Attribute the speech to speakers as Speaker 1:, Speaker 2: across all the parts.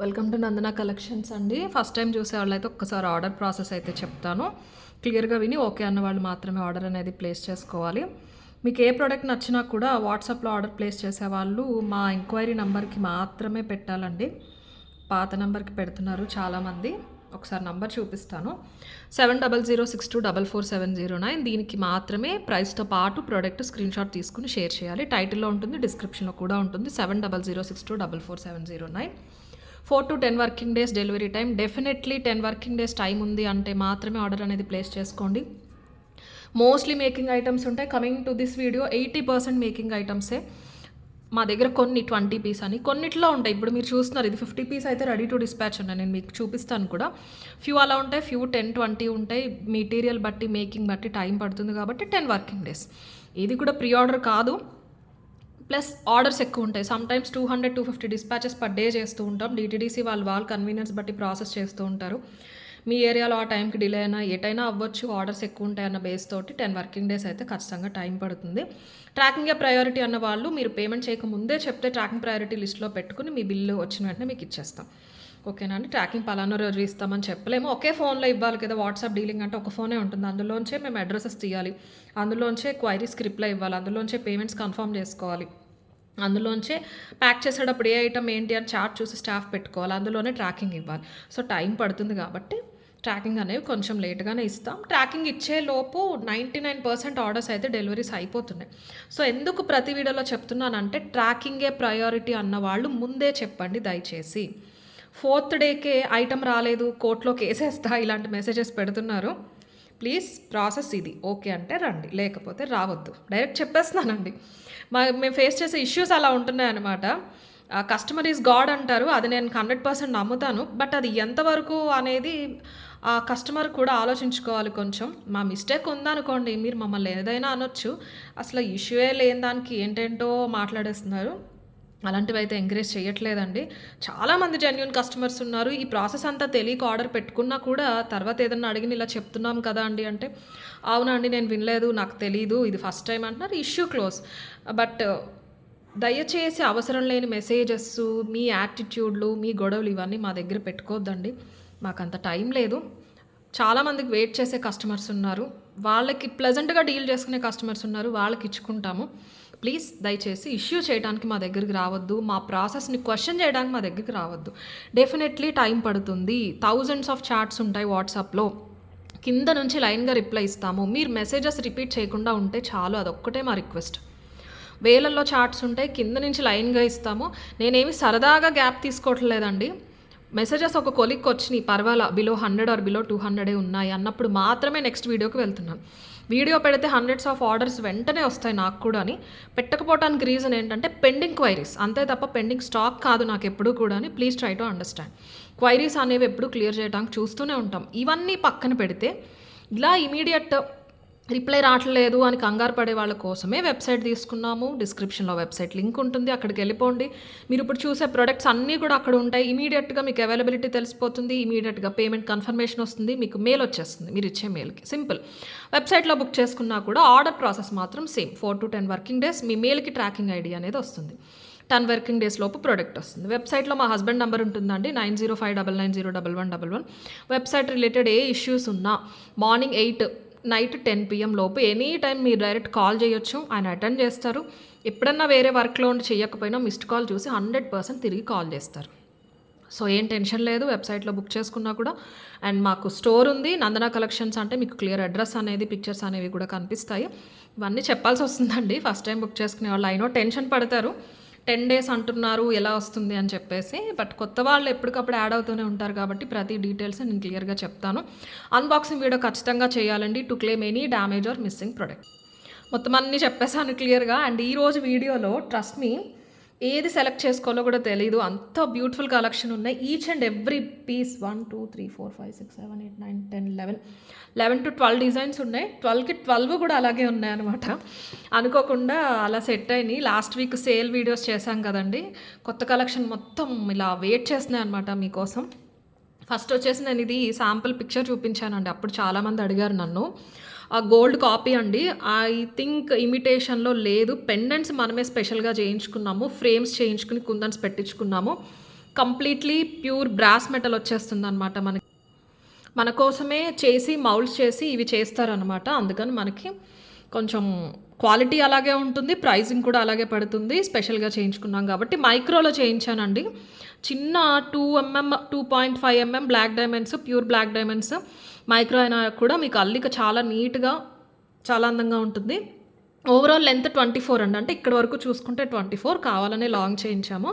Speaker 1: Welcome to Nandana collections అండి. First time చూసే వాళ్ళైతే ఒక్కసారి ఆర్డర్ ప్రాసెస్ అయితే చెప్తాను. క్లియర్గా విని ఓకే అన్న వాళ్ళు మాత్రమే ఆర్డర్ అనేది ప్లేస్ చేసుకోవాలి. మీకు ఏ ప్రోడక్ట్ నచ్చినా కూడా వాట్సాప్లో ఆర్డర్ ప్లేస్ చేసేవాళ్ళు మా ఎంక్వైరీ నెంబర్కి మాత్రమే పెట్టాలండి. పాత నెంబర్కి పెడుతున్నారు చాలామంది. ఒకసారి నంబర్ చూపిస్తాను. 7006244709. దీనికి మాత్రమే ప్రైస్తో పాటు ప్రోడక్ట్ స్క్రీన్ షాట్ తీసుకుని షేర్ చేయాలి. టైటిల్లో ఉంటుంది, డిస్క్రిప్షన్లో కూడా ఉంటుంది. 7006244709. 4 to 10 working days delivery time. Definitely 10 working days time ఉంది అంటే మాత్రమే ఆర్డర్ అనేది ప్లేస్ చేసుకోండి. మోస్ట్లీ మేకింగ్ ఐటమ్స్ ఉంటాయి. Coming to this video 80% making ఐటమ్సే. మా దగ్గర కొన్ని 20 పీస్ అని కొన్నిట్లో ఉంటాయి. ఇప్పుడు మీరు చూస్తున్నారు, ఇది 50 పీస్ అయితే రెడీ టు డిస్పాచ్ ఉన్నాయి. నేను మీకు చూపిస్తాను కూడా. ఫ్యూ అలా ఉంటాయి, ఫ్యూ 10-20 ఉంటాయి. మెటీరియల్ బట్టి, మేకింగ్ బట్టి టైం పడుతుంది కాబట్టి 10 వర్కింగ్ డేస్. ఇది కూడా ప్రీ ఆర్డర్ కాదు, ప్లస్ ఆర్డర్స్ ఎక్కువ ఉంటాయి. సమ్టైమ్స్ 200-250 డిస్పాచెస్ పర్ డే చేస్తూ ఉంటాం. డిటీడీసీ వాళ్ళ కన్వీనియన్స్ బట్టి ప్రాసెస్ చేస్తూ ఉంటారు. మీ ఏరియాలో ఆ టైంకి డిలే అయినా ఎటైనా అవ్వచ్చు. ఆర్డర్స్ ఎక్కువ ఉంటాయన్న బేస్ తోటి 10 వర్కింగ్ డేస్ అయితే ఖచ్చితంగా టైం పడుతుంది. ట్రాకింగే ప్రయారిటీ అన్న వాళ్ళు మీరు పేమెంట్ చేయకముందే చెప్తే ట్రాకింగ్ ప్రయారిటీ లిస్ట్లో పెట్టుకుని మీ బిల్లు వచ్చిన వెంటనే మీకు ఇచ్చేస్తాం. ఓకేనా అండి. ట్రాకింగ్ పలానా రోజు ఇస్తామని చెప్పలేము. ఒకే ఫోన్లో ఇవ్వాలి కదా. వాట్సాప్ డీలింగ్ అంటే ఒక ఫోనే ఉంటుంది. అందులోంచే మేము అడ్రసెస్ తీయాలి, అందులోంచే క్వైరీస్కి రిప్లై ఇవ్వాలి, అందులోంచే పేమెంట్స్ కన్ఫర్మ్ చేసుకోవాలి, అందులోంచే ప్యాక్ చేసేటప్పుడు ఏ ఐటమ్ ఏంటి అని చార్ట్ చూసి స్టాఫ్ పెట్టుకోవాలి, అందులోనే ట్రాకింగ్ ఇవ్వాలి. సో టైం పడుతుంది కాబట్టి ట్రాకింగ్ అనేవి కొంచెం లేట్గానే ఇస్తాం. ట్రాకింగ్ ఇచ్చేలోపు 99% ఆర్డర్స్ అయితే డెలివరీస్ అయిపోతున్నాయి. సో ఎందుకు ప్రతి వీడియోలో చెప్తున్నానంటే ట్రాకింగే ప్రయారిటీ అన్న వాళ్ళు ముందే చెప్పండి దయచేసి. 4th డేకే ఐటమ్ రాలేదు, కోర్టులో కేసేస్తా, ఇలాంటి మెసేజెస్ పెడుతున్నారు. ప్లీజ్ ప్రాసెస్ ఇది. ఓకే అంటే రండి, లేకపోతే రావద్దు. డైరెక్ట్ చెప్పేస్తున్నానండి. మేము ఫేస్ చేసే ఇష్యూస్ అలా ఉంటున్నాయి అన్నమాట. కస్టమర్ ఈజ్ గాడ్ అంటారు, అది నేను 100% నమ్ముతాను. బట్ అది ఎంతవరకు అనేది ఆ కస్టమర్ కూడా ఆలోచించుకోవాలి కొంచెం. మా మిస్టేక్ ఉందనుకోండి, మీరు మమ్మల్ని ఏదైనా అనొచ్చు. అసలు ఇష్యూయే లేని దానికి ఏంటేంటో మాట్లాడేస్తున్నారు. అలాంటివి అయితే ఎంకరేజ్ చేయట్లేదండి. చాలామంది జెన్యూన్ కస్టమర్స్ ఉన్నారు. ఈ ప్రాసెస్ అంతా తెలియక ఆర్డర్ పెట్టుకున్నా కూడా తర్వాత ఏదన్నా అడిగిన ఇలా చెప్తున్నాం కదా అండి అంటే, అవునా అండి నేను వినలేదు, నాకు తెలీదు, ఇది ఫస్ట్ టైం అంటున్నారు. Issue close. బట్ దయచేసి అవసరం లేని మెసేజెస్, మీ యాటిట్యూడ్లు, మీ గొడవలు ఇవన్నీ మా దగ్గర పెట్టుకోవద్దండి. మాకు అంత టైం లేదు. చాలామందికి వెయిట్ చేసే కస్టమర్స్ ఉన్నారు, వాళ్ళకి ప్లెజెంట్గా డీల్ చేసుకునే కస్టమర్స్ ఉన్నారు, వాళ్ళకి ఇచ్చుకుంటాము. ప్లీజ్ దయచేసి ఇష్యూ చేయడానికి మా దగ్గరికి రావద్దు, మా ప్రాసెస్ని క్వశ్చన్ చేయడానికి మా దగ్గరికి రావద్దు. డెఫినెట్లీ టైం పడుతుంది. థౌజండ్స్ ఆఫ్ చాట్స్ ఉంటాయి వాట్సాప్లో, కింద నుంచి లైన్గా రిప్లై ఇస్తాము. మీరు మెసేజెస్ రిపీట్ చేయకుండా ఉంటే చాలు, అదొక్కటే మా రిక్వెస్ట్. వేలల్లో చాట్స్ ఉంటాయి, కింద నుంచి లైన్గా ఇస్తాము. నేనేమి సరదాగా గ్యాప్ తీసుకోవట్లేదండి. మెసేజెస్ ఒక కొలిక్కి వచ్చినాయి, పర్వాలా, బిలో 100 ఆర్ బిలో 200 ఉన్నాయి అన్నప్పుడు మాత్రమే నెక్స్ట్ వీడియోకి వెళ్తున్నాను. వీడియో పెడితే హండ్రెడ్స్ ఆఫ్ ఆర్డర్స్ వెంటనే వస్తాయి నాకు కూడా అని. పెట్టకపోవడానికి రీజన్ ఏంటంటే పెండింగ్ క్వైరీస్, అంతే తప్ప పెండింగ్ స్టాక్ కాదు నాకు ఎప్పుడు కూడా. Please try to understand. Queries అనేవి ఎప్పుడు క్లియర్ చేయడానికి చూస్తూనే ఉంటాం. ఇవన్నీ పక్కన పెడితే ఇలా ఇమీడియట్ రిప్లై రావట్లేదు అని కంగారు పడే వాళ్ళ కోసమే వెబ్సైట్ తీసుకున్నాము. డిస్క్రిప్షన్లో వెబ్సైట్ లింక్ ఉంటుంది, అక్కడికి వెళ్ళిపోండి. మీరు ఇప్పుడు చూసే ప్రొడక్ట్స్ అన్నీ కూడా అక్కడ ఉంటాయి. ఇమీడియట్గా మీకు అవైలబిలిటీ తెలిసిపోతుంది, ఇమీడియట్గా పేమెంట్ కన్ఫర్మేషన్ వస్తుంది, మీకు మెయిల్ వచ్చేస్తుంది మీరు ఇచ్చే మెయిల్కి. సింపుల్. వెబ్సైట్లో బుక్ చేసుకున్నా కూడా ఆర్డర్ ప్రాసెస్ మాత్రం సేమ్. 4 to 10 వర్కింగ్ డేస్ మీ మెయిల్కి ట్రాకింగ్ ఐడి అనేది వస్తుంది. 10 వర్కింగ్ డేస్ లోపు ప్రోడక్ట్ వస్తుంది. వెబ్సైట్లో మా హస్బెండ్ నెంబర్ ఉంటుందండి, 9059901111. వెబ్సైట్ రిలేటెడ్ ఏ ఇష్యూస్ ఉన్నా మార్నింగ్ 8 నైట్ 10 PM లోపు ఎనీ టైం మీరు డైరెక్ట్ కాల్ చేయొచ్చు, ఆయన అటెండ్ చేస్తారు. ఎప్పుడన్నా వేరే వర్క్లో ఉండి చేయకపోయినా మిస్డ్ కాల్ చూసి 100% తిరిగి కాల్ చేస్తారు. సో ఏం టెన్షన్ లేదు, వెబ్సైట్లో బుక్ చేసుకున్నా కూడా. అండ్ మాకు స్టోర్ ఉంది, నందన కలెక్షన్స్ అంటే మీకు క్లియర్ అడ్రస్ అనేది, పిక్చర్స్ అనేవి కూడా కనిపిస్తాయి. ఇవన్నీ చెప్పాల్సి వస్తుందండి ఫస్ట్ టైం బుక్ చేసుకునే వాళ్ళు. అయినో టెన్షన్ పడతారు, 10 days అంటున్నారు ఎలా వస్తుంది అని చెప్పేసి. బట్ కొత్త వాళ్ళు ఎప్పటికప్పుడు యాడ్ అవుతూనే ఉంటారు కాబట్టి ప్రతి డీటెయిల్స్ నేను క్లియర్గా చెప్తాను. అన్బాక్సింగ్ వీడియో ఖచ్చితంగా చేయాలండి to claim any damage are missing product. మొత్తం అన్నీ చెప్పేసాను క్లియర్గా. అండ్ ఈరోజు వీడియోలో ట్రస్ట్ మీ ఏది సెలెక్ట్ చేసుకోవాలో కూడా తెలియదు, అంత బ్యూటిఫుల్ కలెక్షన్ ఉన్నాయి. Each and every piece 1 2 3 4 5 6 7 8 9 10 11 to 12 designs ఉన్నాయి. 12కి 12 కూడా అలాగే ఉన్నాయన్నమాట. అనుకోకుండా అలా సెట్ అయినాయి. లాస్ట్ వీక్ సేల్ వీడియోస్ చేశాం కదండి, కొత్త కలెక్షన్ మొత్తం ఇలా వెయిట్ చేస్తున్నాయి అనమాట మీకోసం. ఫస్ట్ వచ్చేసి నేను ఇది శాంపుల్ పిక్చర్ చూపించానండి, అప్పుడు చాలామంది అడిగారు నన్ను. ఆ గోల్డ్ కాపీ అండి, ఐ థింక్ ఇమిటేషన్లో లేదు. పెండెంట్స్ మనమే స్పెషల్గా చేయించుకున్నాము, ఫ్రేమ్స్ చేయించుకుని కుందన్స్ పెట్టించుకున్నాము. కంప్లీట్లీ ప్యూర్ బ్రాస్ మెటల్ వచ్చేస్తుంది అనమాట. మన కోసమే చేసి మౌల్డ్స్ చేసి ఇవి చేస్తారనమాట. అందుకని మనకి కొంచెం క్వాలిటీ అలాగే ఉంటుంది, ప్రైసింగ్ కూడా అలాగే పడుతుంది. స్పెషల్గా చేయించుకున్నాం కాబట్టి మైక్రోలో చేయించానండి. చిన్న 2mm 2.5 mm black diamonds, pure black diamonds micro అయినా కూడా మీకు అల్లిక చాలా నీట్గా చాలా అందంగా ఉంటుంది. ఓవరాల్ లెంత్ 24 అండి. అంటే ఇక్కడ వరకు చూసుకుంటే 24, కావాలనే లాంగ్ చేయించాము.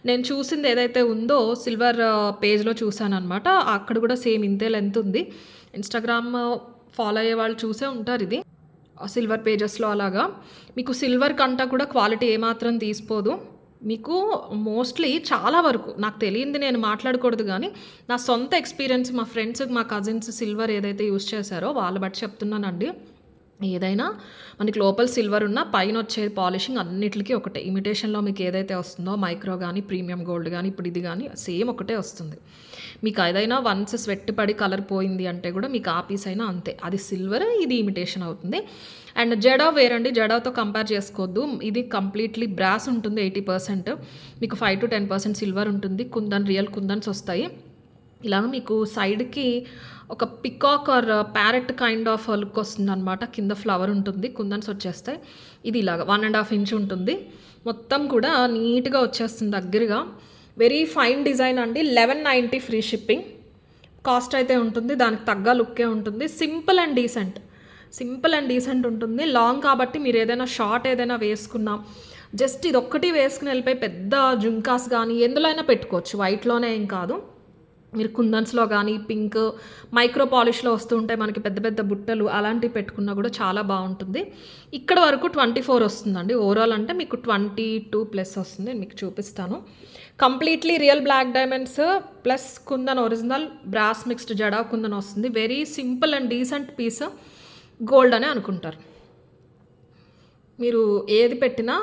Speaker 1: నేను చూసింది ఏదైతే ఉందో సిల్వర్ పేజ్లో చూసాను అనమాట. అక్కడ కూడా సేమ్ ఇంతే లెంత్ ఉంది. ఇన్స్టాగ్రామ్ ఫాలో అయ్యే వాళ్ళు చూసే ఉంటారు ఇది సిల్వర్ పేజెస్లో. అలాగా మీకు సిల్వర్ కంట కూడా క్వాలిటీ ఏమాత్రం తీసిపోదు. మీకు మోస్ట్లీ చాలా వరకు నాకు తెలియంది నేను మాట్లాడకూడదు, కానీ నా సొంత ఎక్స్పీరియన్స్, మా ఫ్రెండ్స్ మా కజిన్స్ సిల్వర్ ఏదైతే యూస్ చేశారో వాళ్ళ బట్టి చెప్తున్నానండి. ఏదైనా మనకి లోపల సిల్వర్ ఉన్న పైన వచ్చే పాలిషింగ్ అన్నిటికీ ఒకటే. ఇమిటేషన్లో మీకు ఏదైతే వస్తుందో మైక్రో కానీ ప్రీమియం గోల్డ్ కానీ ఇప్పుడు ఇది కానీ సేమ్ ఒకటే వస్తుంది. మీకు ఏదైనా వన్స్ స్వెట్ పడి కలర్ పోయింది అంటే కూడా మీకు ఆ పీస్ అయినా అంతే, అది సిల్వర్, ఇది ఇమిటేషన్ అవుతుంది. అండ్ జడా వేరండి, జడాతో కంపేర్ చేసుకోవద్దు. ఇది కంప్లీట్లీ బ్రాస్ ఉంటుంది 80%, మీకు 5 to 10% సిల్వర్ ఉంటుంది. కుందన్, రియల్ కుందన్స్ వస్తాయి. ఇలాగ మీకు సైడ్కి ఒక peacock or parrot kind of look వస్తుంది అనమాట. కింద ఫ్లవర్ ఉంటుంది, కుందన్స్ వచ్చేస్తాయి. ఇది ఇలాగ 1.5 inch ఉంటుంది. మొత్తం కూడా నీట్గా వచ్చేస్తుంది దగ్గరగా. వెరీ ఫైన్ డిజైన్ అండి. 1190 ఫ్రీ షిప్పింగ్ కాస్ట్ అయితే ఉంటుంది. దానికి తగ్గ లుక్కే ఉంటుంది. సింపుల్ అండ్ డీసెంట్ ఉంటుంది. లాంగ్ కాబట్టి మీరు ఏదైనా షార్ట్ ఏదైనా వేసుకున్నా జస్ట్ ఇది ఒక్కటి వేసుకుని వెళ్ళిపోయి పెద్ద జుంకాస్ కానీ ఎందులో అయినా పెట్టుకోవచ్చు. వైట్లోనే ఏం కాదు, మీరు కుందన్స్లో కానీ పింక్ మైక్రో పాలిష్లో వస్తూ ఉంటాయి మనకి పెద్ద పెద్ద బుట్టలు, అలాంటివి పెట్టుకున్నా కూడా చాలా బాగుంటుంది. ఇక్కడ వరకు 24 వస్తుందండి. ఓవరాల్ అంటే మీకు 22+ వస్తుంది. మీకు చూపిస్తాను. Completely real black diamonds plus kundan original brass mixed జడా కుందన్ వస్తుంది. Very simple and decent piece. Gold అనే అనుకుంటారు. మీరు ఏది పెట్టినా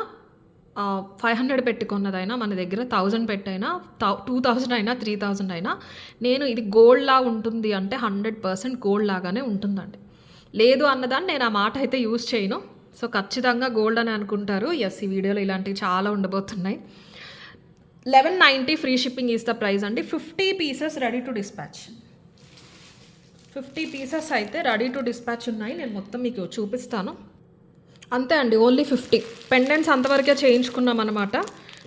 Speaker 1: 500 పెట్టుకున్నదైనా మన దగ్గర 1000 పెట్టైనా 2000 అయినా 3000 అయినా నేను ఇది గోల్డ్ లా ఉంటుంది అంటే 100% గోల్డ్ లాగానే ఉంటుందండి. లేదు అన్నదాన్ని నేను ఆ మాట అయితే యూజ్ చేయను. సో ఖచ్చితంగా గోల్డ్ అని అనుకుంటారు. ఎస్, ఈ వీడియోలో ఇలాంటివి చాలా ఉండబోతున్నాయి. 1190 free shipping is the price అండి. 50 pieces ready to dispatch. 50 pieces అయితే రెడీ టు డిస్పాచ్ ఉన్నాయి. నేను మొత్తం మీకు చూపిస్తాను. అంతే అండి, ఓన్లీ 50. పెండెంట్స్ అంతవరకే చేయించుకున్నాం అనమాట.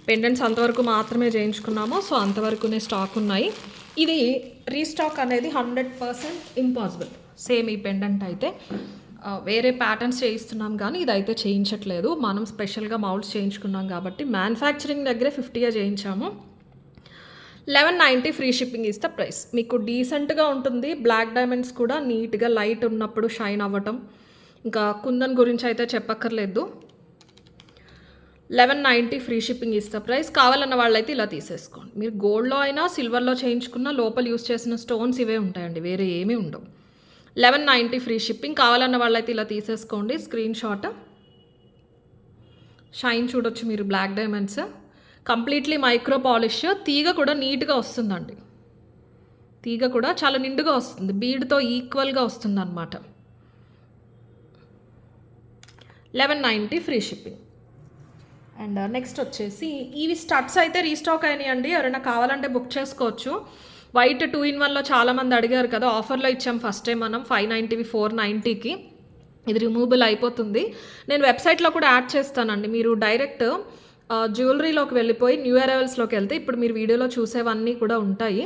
Speaker 1: పెండెంట్స్ అంతవరకు మాత్రమే చేయించుకున్నాము. సో అంతవరకునే స్టాక్ ఉన్నాయి. ఇది రీస్టాక్ అనేది 100% ఇంపాసిబుల్. సేమ్ ఈ పెండెంట్ అయితే వేరే ప్యాటర్న్స్ చేయిస్తున్నాం కానీ ఇదైతే చేయించట్లేదు. మనం స్పెషల్గా మౌల్డ్స్ చేయించుకున్నాం కాబట్టి మ్యానుఫ్యాక్చరింగ్ దగ్గరే 50 చేయించాము. 1190 free shipping is the price. మీకు డీసెంట్గా ఉంటుంది. బ్లాక్ డైమండ్స్ కూడా నీట్గా లైట్ ఉన్నప్పుడు షైన్ అవ్వటం, ఇంకా కుందన్ గురించి అయితే చెప్పక్కర్లేదు. 1190 free shipping is the price. కావాలన్న వాళ్ళైతే ఇలా తీసేసుకోండి. మీరు గోల్డ్లో అయినా సిల్వర్లో చేయించుకున్న లోపల యూస్ చేసిన స్టోన్స్ ఇవే ఉంటాయండి, వేరే ఏమీ ఉండవు. 1190 ఫ్రీ షిప్పింగ్. కావాలన్న వాళ్ళైతే ఇలా తీసేసుకోండి. Screen shot. షైన్ చూడొచ్చు మీరు black diamonds. Completely micro polish. తీగ కూడా నీట్గా వస్తుందండి. తీగ కూడా చాలా నిండుగా వస్తుంది, బీడ్తో ఈక్వల్గా వస్తుంది అనమాట. 1190 ఫ్రీ షిప్పింగ్. అండ్ నెక్స్ట్ వచ్చేసి ఇవి స్టడ్స్ అయితే రీస్టాక్ అయినాయండి. ఎవరైనా కావాలంటే బుక్ చేసుకోవచ్చు. వైట్ 2-in-1లో చాలామంది అడిగారు కదా, ఆఫర్లో ఇచ్చాం ఫస్ట్ టైం మనం. 590వి 490కి. ఇది రిమూవబుల్ అయిపోతుంది. నేను వెబ్సైట్లో కూడా యాడ్ చేస్తానండి. మీరు డైరెక్ట్ జ్యువెలరీలోకి వెళ్ళిపోయి న్యూ అరైవల్స్లోకి వెళ్తే ఇప్పుడు మీరు వీడియోలో చూసేవన్నీ కూడా ఉంటాయి,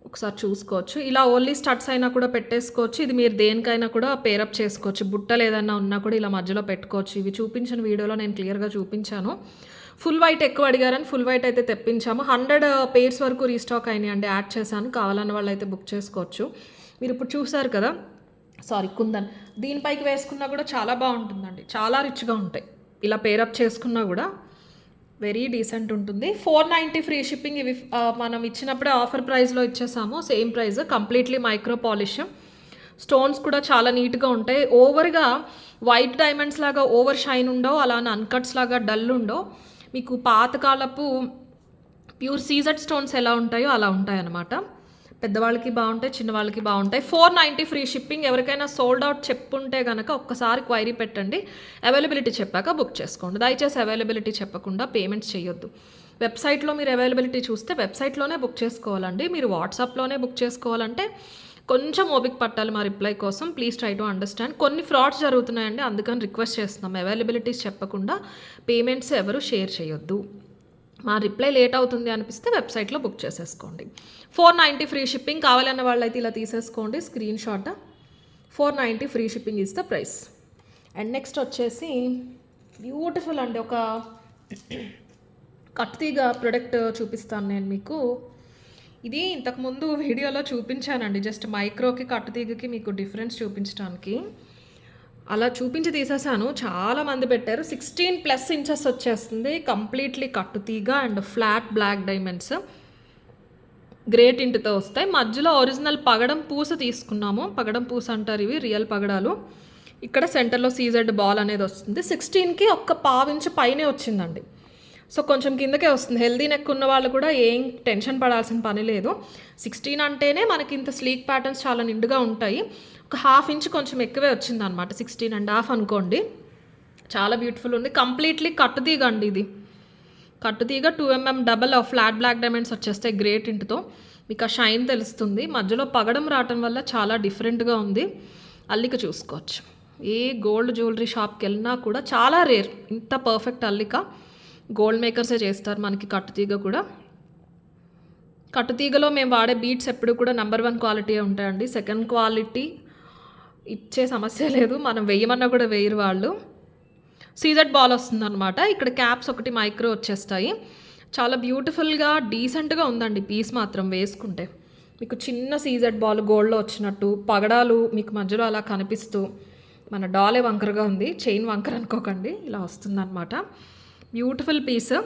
Speaker 1: ఒకసారి చూసుకోవచ్చు. ఇలా ఓన్లీ స్టడ్స్ అయినా కూడా పెట్టేసుకోవచ్చు. ఇది మీరు దేనికైనా కూడా పేరప్ చేసుకోవచ్చు. బుట్టలు ఏదైనా ఉన్నా కూడా ఇలా మధ్యలో పెట్టుకోవచ్చు. ఇవి చూపించిన వీడియోలో నేను క్లియర్గా చూపించాను. ఫుల్ వైట్ ఎక్కువ అడిగారని ఫుల్ వైట్ అయితే తెప్పించాము. 100 pairs వరకు రీస్టాక్ అయినాయండి. యాడ్ చేశాను. కావాలన్న వాళ్ళు అయితే బుక్ చేసుకోవచ్చు. మీరు ఇప్పుడు చూసారు కదా, కుందన్, దీనిపైకి వేసుకున్నా కూడా చాలా బాగుంటుందండి. చాలా రిచ్గా ఉంటాయి. ఇలా పేరప్ చేసుకున్నా కూడా వెరీ డీసెంట్ ఉంటుంది. 490 ఫ్రీ షిప్పింగ్. ఇవి మనం ఇచ్చినప్పుడే ఆఫర్ ప్రైస్లో ఇచ్చేసాము. Same price. Completely micro polish. Stones కూడా చాలా నీట్గా ఉంటాయి. ఓవర్గా వైట్ డైమండ్స్ లాగా ఓవర్ షైన్ ఉండవు, అలానే అన్కట్స్ లాగా డల్ ఉండవు. మీకు పాతకాలపు ప్యూర్ సీజెడ్ స్టోన్స్ ఎలా ఉంటాయో అలా ఉంటాయి అన్నమాట. పెద్దవాళ్ళకి బాగుంటాయి, చిన్నవాళ్ళకి బాగుంటాయి. 490 ఫ్రీ షిప్పింగ్. ఎవరికైనా సోల్డ్ అవుట్ చెప్పుంటే కనుక ఒక్కసారి క్వైరీ పెట్టండి. అవైలబిలిటీ చెప్పాక బుక్ చేసుకోండి. దయచేసి అవైలబిలిటీ చెప్పకుండా పేమెంట్స్ చేయొద్దు. వెబ్సైట్లో మీరు అవైలబిలిటీ చూస్తే వెబ్సైట్లోనే బుక్ చేసుకోవాలండి. మీరు వాట్సాప్లోనే బుక్ చేసుకోవాలంటే కొంచెం ఓపిక పట్టాలి మా రిప్లై కోసం. Please try to understand. కొన్ని ఫ్రాడ్స్ జరుగుతున్నాయండి, అందుకని రిక్వెస్ట్ చేస్తున్నాం. అవైలబిలిటీస్ చెప్పకుండా పేమెంట్స్ ఎవరు షేర్ చేయొద్దు. మా రిప్లై లేట్ అవుతుంది అనిపిస్తే వెబ్సైట్లో బుక్ చేసేసుకోండి. 490 ఫ్రీ షిప్పింగ్. కావాలన్న వాళ్ళైతే ఇలా తీసేసుకోండి screen shot. 490 free shipping is the price. And next వచ్చేసి బ్యూటిఫుల్ అండి, ఒక కట్టుతీగ ప్రొడక్ట్ చూపిస్తాను నేను మీకు. ఇది ఇంతకుముందు వీడియోలో చూపించానండి, జస్ట్ మైక్రోకి కట్టుతీగకి మీకు డిఫరెన్స్ చూపించడానికి. అలా చూపించి తీసేసాను, చాలామంది పెట్టారు. 16+ ఇంచెస్ వచ్చేస్తుంది, కంప్లీట్లీ కట్టుతీగ and flat black diamonds great ఇంటితో వస్తాయి. మధ్యలో ఒరిజినల్ పగడం పూస తీసుకున్నాము. పగడం పూస అంటారు, ఇవి రియల్ పగడాలు. ఇక్కడ సెంటర్లో సీజెడ్ బాల్ అనేది వస్తుంది. 16కి ఒక్క పావించు పైనే వచ్చిందండి. సో కొంచెం కిందకే వస్తుంది. హెల్దీ నెక్ ఉన్న వాళ్ళు కూడా ఏం టెన్షన్ పడాల్సిన పని లేదు. 16 అంటేనే మనకి ఇంత స్లీక్ ప్యాటర్న్స్ చాలా నిండుగా ఉంటాయి. ఒక 1/2 ఇంచ్ కొంచెం ఎక్కువే వచ్చింది అనమాట, 16.5 అనుకోండి. చాలా బ్యూటిఫుల్ ఉంది. కంప్లీట్లీ కట్టుతీగ అండి ఇది. కట్టుతీగ 2 mm double flat black diamonds వచ్చేస్తాయి గ్రేట్ ఇంటితో. మీకు ఆ షైన్ తెలుస్తుంది. మధ్యలో పగడం రావటం వల్ల చాలా డిఫరెంట్గా ఉంది. అల్లిక చూసుకోవచ్చు. ఏ గోల్డ్ జ్యువెలరీ షాప్కి వెళ్ళినా కూడా చాలా రేర్ ఇంత పర్ఫెక్ట్ అల్లిక. గోల్డ్ మేకర్సే చేస్తారు మనకి కట్టుతీగ కూడా. కట్టుతీగలో మేము వాడే బీట్స్ ఎప్పుడు కూడా నెంబర్ 1 క్వాలిటీ ఉంటాయండి. సెకండ్ క్వాలిటీ ఇచ్చే సమస్య లేదు, మనం వేయమన్నా కూడా వేయరు వాళ్ళు. సీజెడ్ బాల్ వస్తుందన్నమాట. ఇక్కడ క్యాప్స్ ఒకటి మైక్రో వచ్చేస్తాయి. చాలా బ్యూటిఫుల్గా డీసెంట్గా ఉందండి పీస్ మాత్రం వేసుకుంటే. మీకు చిన్న సీజెడ్ బాల్ గోల్డ్లో వచ్చినట్టు, పగడాలు మీకు మధ్యలో అలా కనిపిస్తూ, మన డాలే వంకరగా ఉంది, చైన్ వంకర అనుకోకండి, ఇలా వస్తుందన్నమాట. Beautiful piece.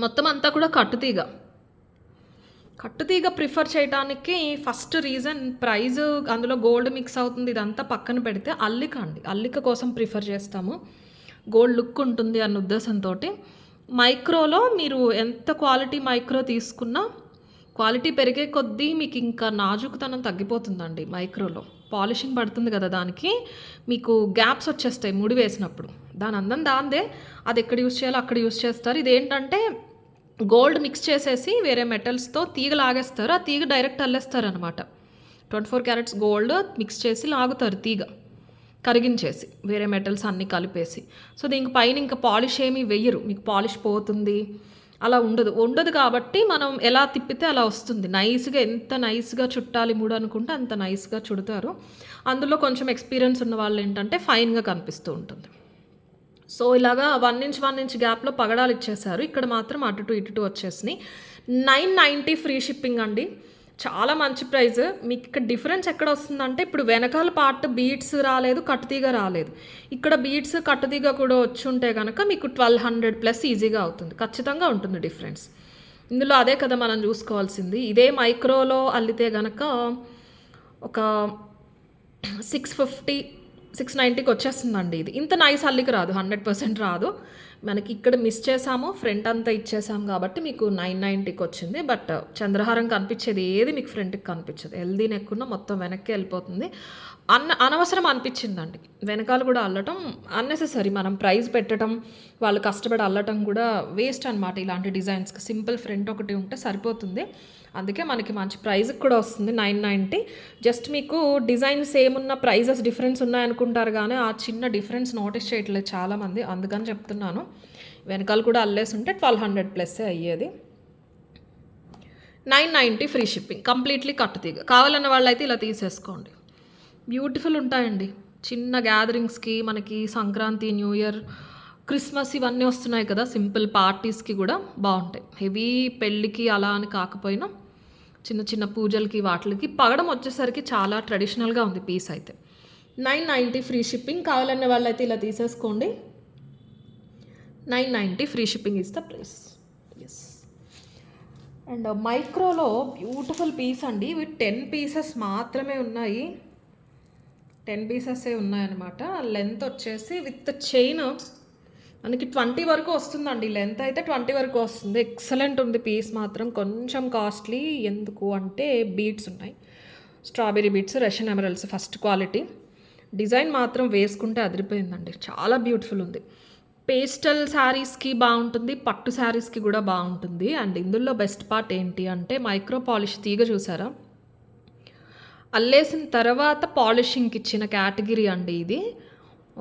Speaker 1: మొత్తం అంతా కూడా కట్టుతీగ. కట్టుతీగ ప్రిఫర్ చేయడానికి ఫస్ట్ రీజన్ ప్రైజ్, అందులో గోల్డ్ మిక్స్ అవుతుంది, ఇదంతా పక్కన పెడితే అల్లిక అండి. అల్లిక కోసం ప్రిఫర్ చేస్తాము. గోల్డ్ లుక్ ఉంటుంది అన్న ఉద్దేశంతో. మైక్రోలో మీరు ఎంత క్వాలిటీ మైక్రో తీసుకున్నా క్వాలిటీ పెరిగే కొద్దీ మీకు ఇంకా నాజుకుతనం తగ్గిపోతుందండి. మైక్రోలో పాలిషింగ్ పడుతుంది కదా, దానికి మీకు గ్యాప్స్ వచ్చేస్తాయి ముడి వేసినప్పుడు. దాని అందం దాందే, అది ఎక్కడ యూస్ చేయాలో అక్కడ యూస్ చేస్తారు. ఇదేంటంటే గోల్డ్ మిక్స్ చేసేసి వేరే మెటల్స్తో తీగ లాగేస్తారు, ఆ తీగ డైరెక్ట్ అల్లేస్తారు అనమాట. 24 క్యారెట్స్ గోల్డ్ మిక్స్ చేసి లాగుతారు తీగ, కరిగించేసి వేరే మెటల్స్ అన్నీ కలిపేసి. సో దీనికి పైన ఇంకా పాలిష్ ఏమీ వెయ్యరు, మీకు పాలిష్ పోతుంది అలా ఉండదు కాబట్టి మనం ఎలా తిప్పితే అలా వస్తుంది. నైస్గా, ఎంత నైస్గా చుట్టాలి ముడు అనుకుంటే అంత నైస్గా చుడతారు. అందులో కొంచెం ఎక్స్పీరియన్స్ ఉన్న వాళ్ళు ఏంటంటే ఫైన్గా కనిపిస్తూ ఉంటుంది. సో ఇలాగా 1 ఇంచ్ గ్యాప్లో పగడాలు ఇచ్చేసారు. ఇక్కడ మాత్రం అటు ఇటు వచ్చేసినాయి. 990 ఫ్రీ షిప్పింగ్ అండి. చాలా మంచి ప్రైస్. మీకు ఇక్కడ డిఫరెన్స్ ఎక్కడ వస్తుందంటే, ఇప్పుడు వెనకాల పార్ట్ బీడ్స్ రాలేదు, కట్టుతీగ రాలేదు. ఇక్కడ బీడ్స్ కట్టుతీగ కూడా వచ్చి ఉంటే కనుక మీకు 1200+ ఈజీగా అవుతుంది. ఖచ్చితంగా ఉంటుంది డిఫరెన్స్. ఇందులో అదే కదా మనం చూసుకోవాల్సింది. ఇదే మైక్రోలో అల్లితే కనుక ఒక 650 690కి వచ్చేస్తుందండి. ఇది ఇంత నైస్ అల్లికి రాదు, 100% రాదు. మనకి ఇక్కడ మిస్ చేసాము, ఫ్రంట్ అంతా ఇచ్చేసాము కాబట్టి మీకు 990కి వచ్చింది. బట్ చంద్రహారం కనిపించేది ఏది మీకు ఫ్రంట్కి కనిపించదు. హెల్దీ నెక్కున్న మొత్తం వెనక్కి వెళ్ళిపోతుంది. అనవసరం అనిపించిందండి. వెనకాల కూడా అల్లటం అన్నెసెసరీ. మనం ప్రైస్ పెట్టడం, వాళ్ళు కష్టపడి అల్లటం కూడా వేస్ట్ అనమాట. ఇలాంటి డిజైన్స్కి సింపుల్ ఫ్రంట్ ఒకటి ఉంటే సరిపోతుంది. అందుకే మనకి మంచి ప్రైస్కి కూడా వస్తుంది 990. జస్ట్ మీకు డిజైన్ సేమ్ ఉన్న ప్రైజెస్ డిఫరెన్స్ ఉన్నాయనుకుంటారు, కానీ ఆ చిన్న డిఫరెన్స్ నోటీస్ చేయట్లేదు చాలామంది, అందుకని చెప్తున్నాను. వెనకాల కూడా అల్లేసి ఉంటే 1200+ అయ్యేది. 990 ఫ్రీ షిప్పింగ్, కంప్లీట్లీ కట్టుతీగ. కావాలన్న వాళ్ళైతే ఇలా తీసేసుకోండి. బ్యూటిఫుల్ ఉంటాయండి. చిన్న గ్యాదరింగ్స్కి, మనకి సంక్రాంతి, న్యూ ఇయర్, క్రిస్మస్ ఇవన్నీ వస్తున్నాయి కదా, సింపుల్ పార్టీస్కి కూడా బాగుంటాయి. హెవీ పెళ్ళికి అలా అని కాకపోయినా చిన్న చిన్న పూజలకి వాటికి పగడం వచ్చేసరికి చాలా ట్రెడిషనల్గా ఉంది పీస్ అయితే. 990 ఫ్రీ షిప్పింగ్. కావాలన్న వాళ్ళైతే ఇలా తీసేసుకోండి. 990 free shipping is the price. Yes. And మైక్రోలో బ్యూటిఫుల్ పీస్ అండి. ఇవి 10 పీసెస్ మాత్రమే ఉన్నాయి. 10 పీసెసే ఉన్నాయన్నమాట. లెంత్ వచ్చేసి విత్ చైన్ మనకి 20 వరకు వస్తుందండి. లెంత్ అయితే 20 వరకు వస్తుంది. ఎక్సలెంట్ ఉంది పీస్ మాత్రం. కొంచెం కాస్ట్లీ ఎందుకు అంటే బీడ్స్ ఉన్నాయి, strawberry beads, Russian emeralds first quality. Design మాత్రం వేసుకుంటే అదిరిపోయిందండి, చాలా బ్యూటిఫుల్ ఉంది. పేస్టల్ శారీస్‌కి బావుంటుంది. పట్టు శారీస్‌కి గూడా బావుంటుంది. అండ్ ఇందులో బెస్ట్ పార్ట్ ఏంటి అంటే మైక్రో పాలిష్ తీగ చూసారా? అల్లేసిన తర్వాత పాలిషింగ్‌కి ఇచ్చిన కేటగిరీ అండి ఇది.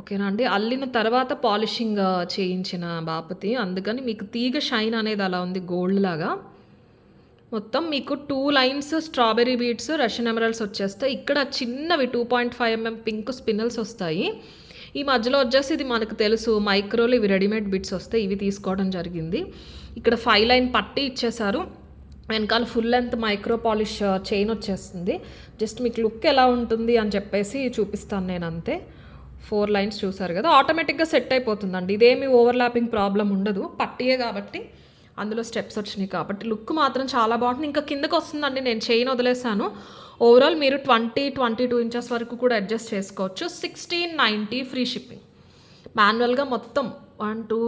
Speaker 1: ఓకేనా అండి. అల్లిన తర్వాత పాలిషింగ్ చేయించిన బాపతి. అందుకని మీకు తీగ షైన్ అనేది అలా ఉంది గోల్డ్ లాగా. మొత్తం మీకు 2 lines strawberry beads, Russian emeralds వచ్చేస్తాయి. ఇక్కడ చిన్నవి 2.5 mm పింక్ స్పిన్నల్స్ వస్తాయి. ఈ మధ్యలో వచ్చేసి ఇది మనకు తెలుసు మైక్రోలో ఇవి రెడీమేడ్ బిట్స్ వస్తాయి. ఇవి తీసుకోవడం జరిగింది. ఇక్కడ 5 లైన్ పట్టి ఇచ్చేశారు. వెనకాల full length micro polish chain వచ్చేస్తుంది. జస్ట్ మీకు లుక్ ఎలా ఉంటుంది అని చెప్పేసి చూపిస్తాను నేను అంతే. 4 లైన్స్ చూసారు కదా, ఆటోమేటిక్గా సెట్ అయిపోతుందండి. ఇదేమి ఓవర్లాపింగ్ ప్రాబ్లం ఉండదు, పట్టియే కాబట్టి అందులో స్టెప్స్ వచ్చినాయి కాబట్టి లుక్ మాత్రం చాలా బాగుంటుంది. ఇంకా కిందకు వస్తుందండి, నేను చైన్ వదిలేసాను. ఓవరాల్ మీరు 22 ఇంచెస్ వరకు కూడా అడ్జస్ట్ చేసుకోవచ్చు. 1690 ఫ్రీ షిప్పింగ్. మాన్యువల్గా మొత్తం 1 2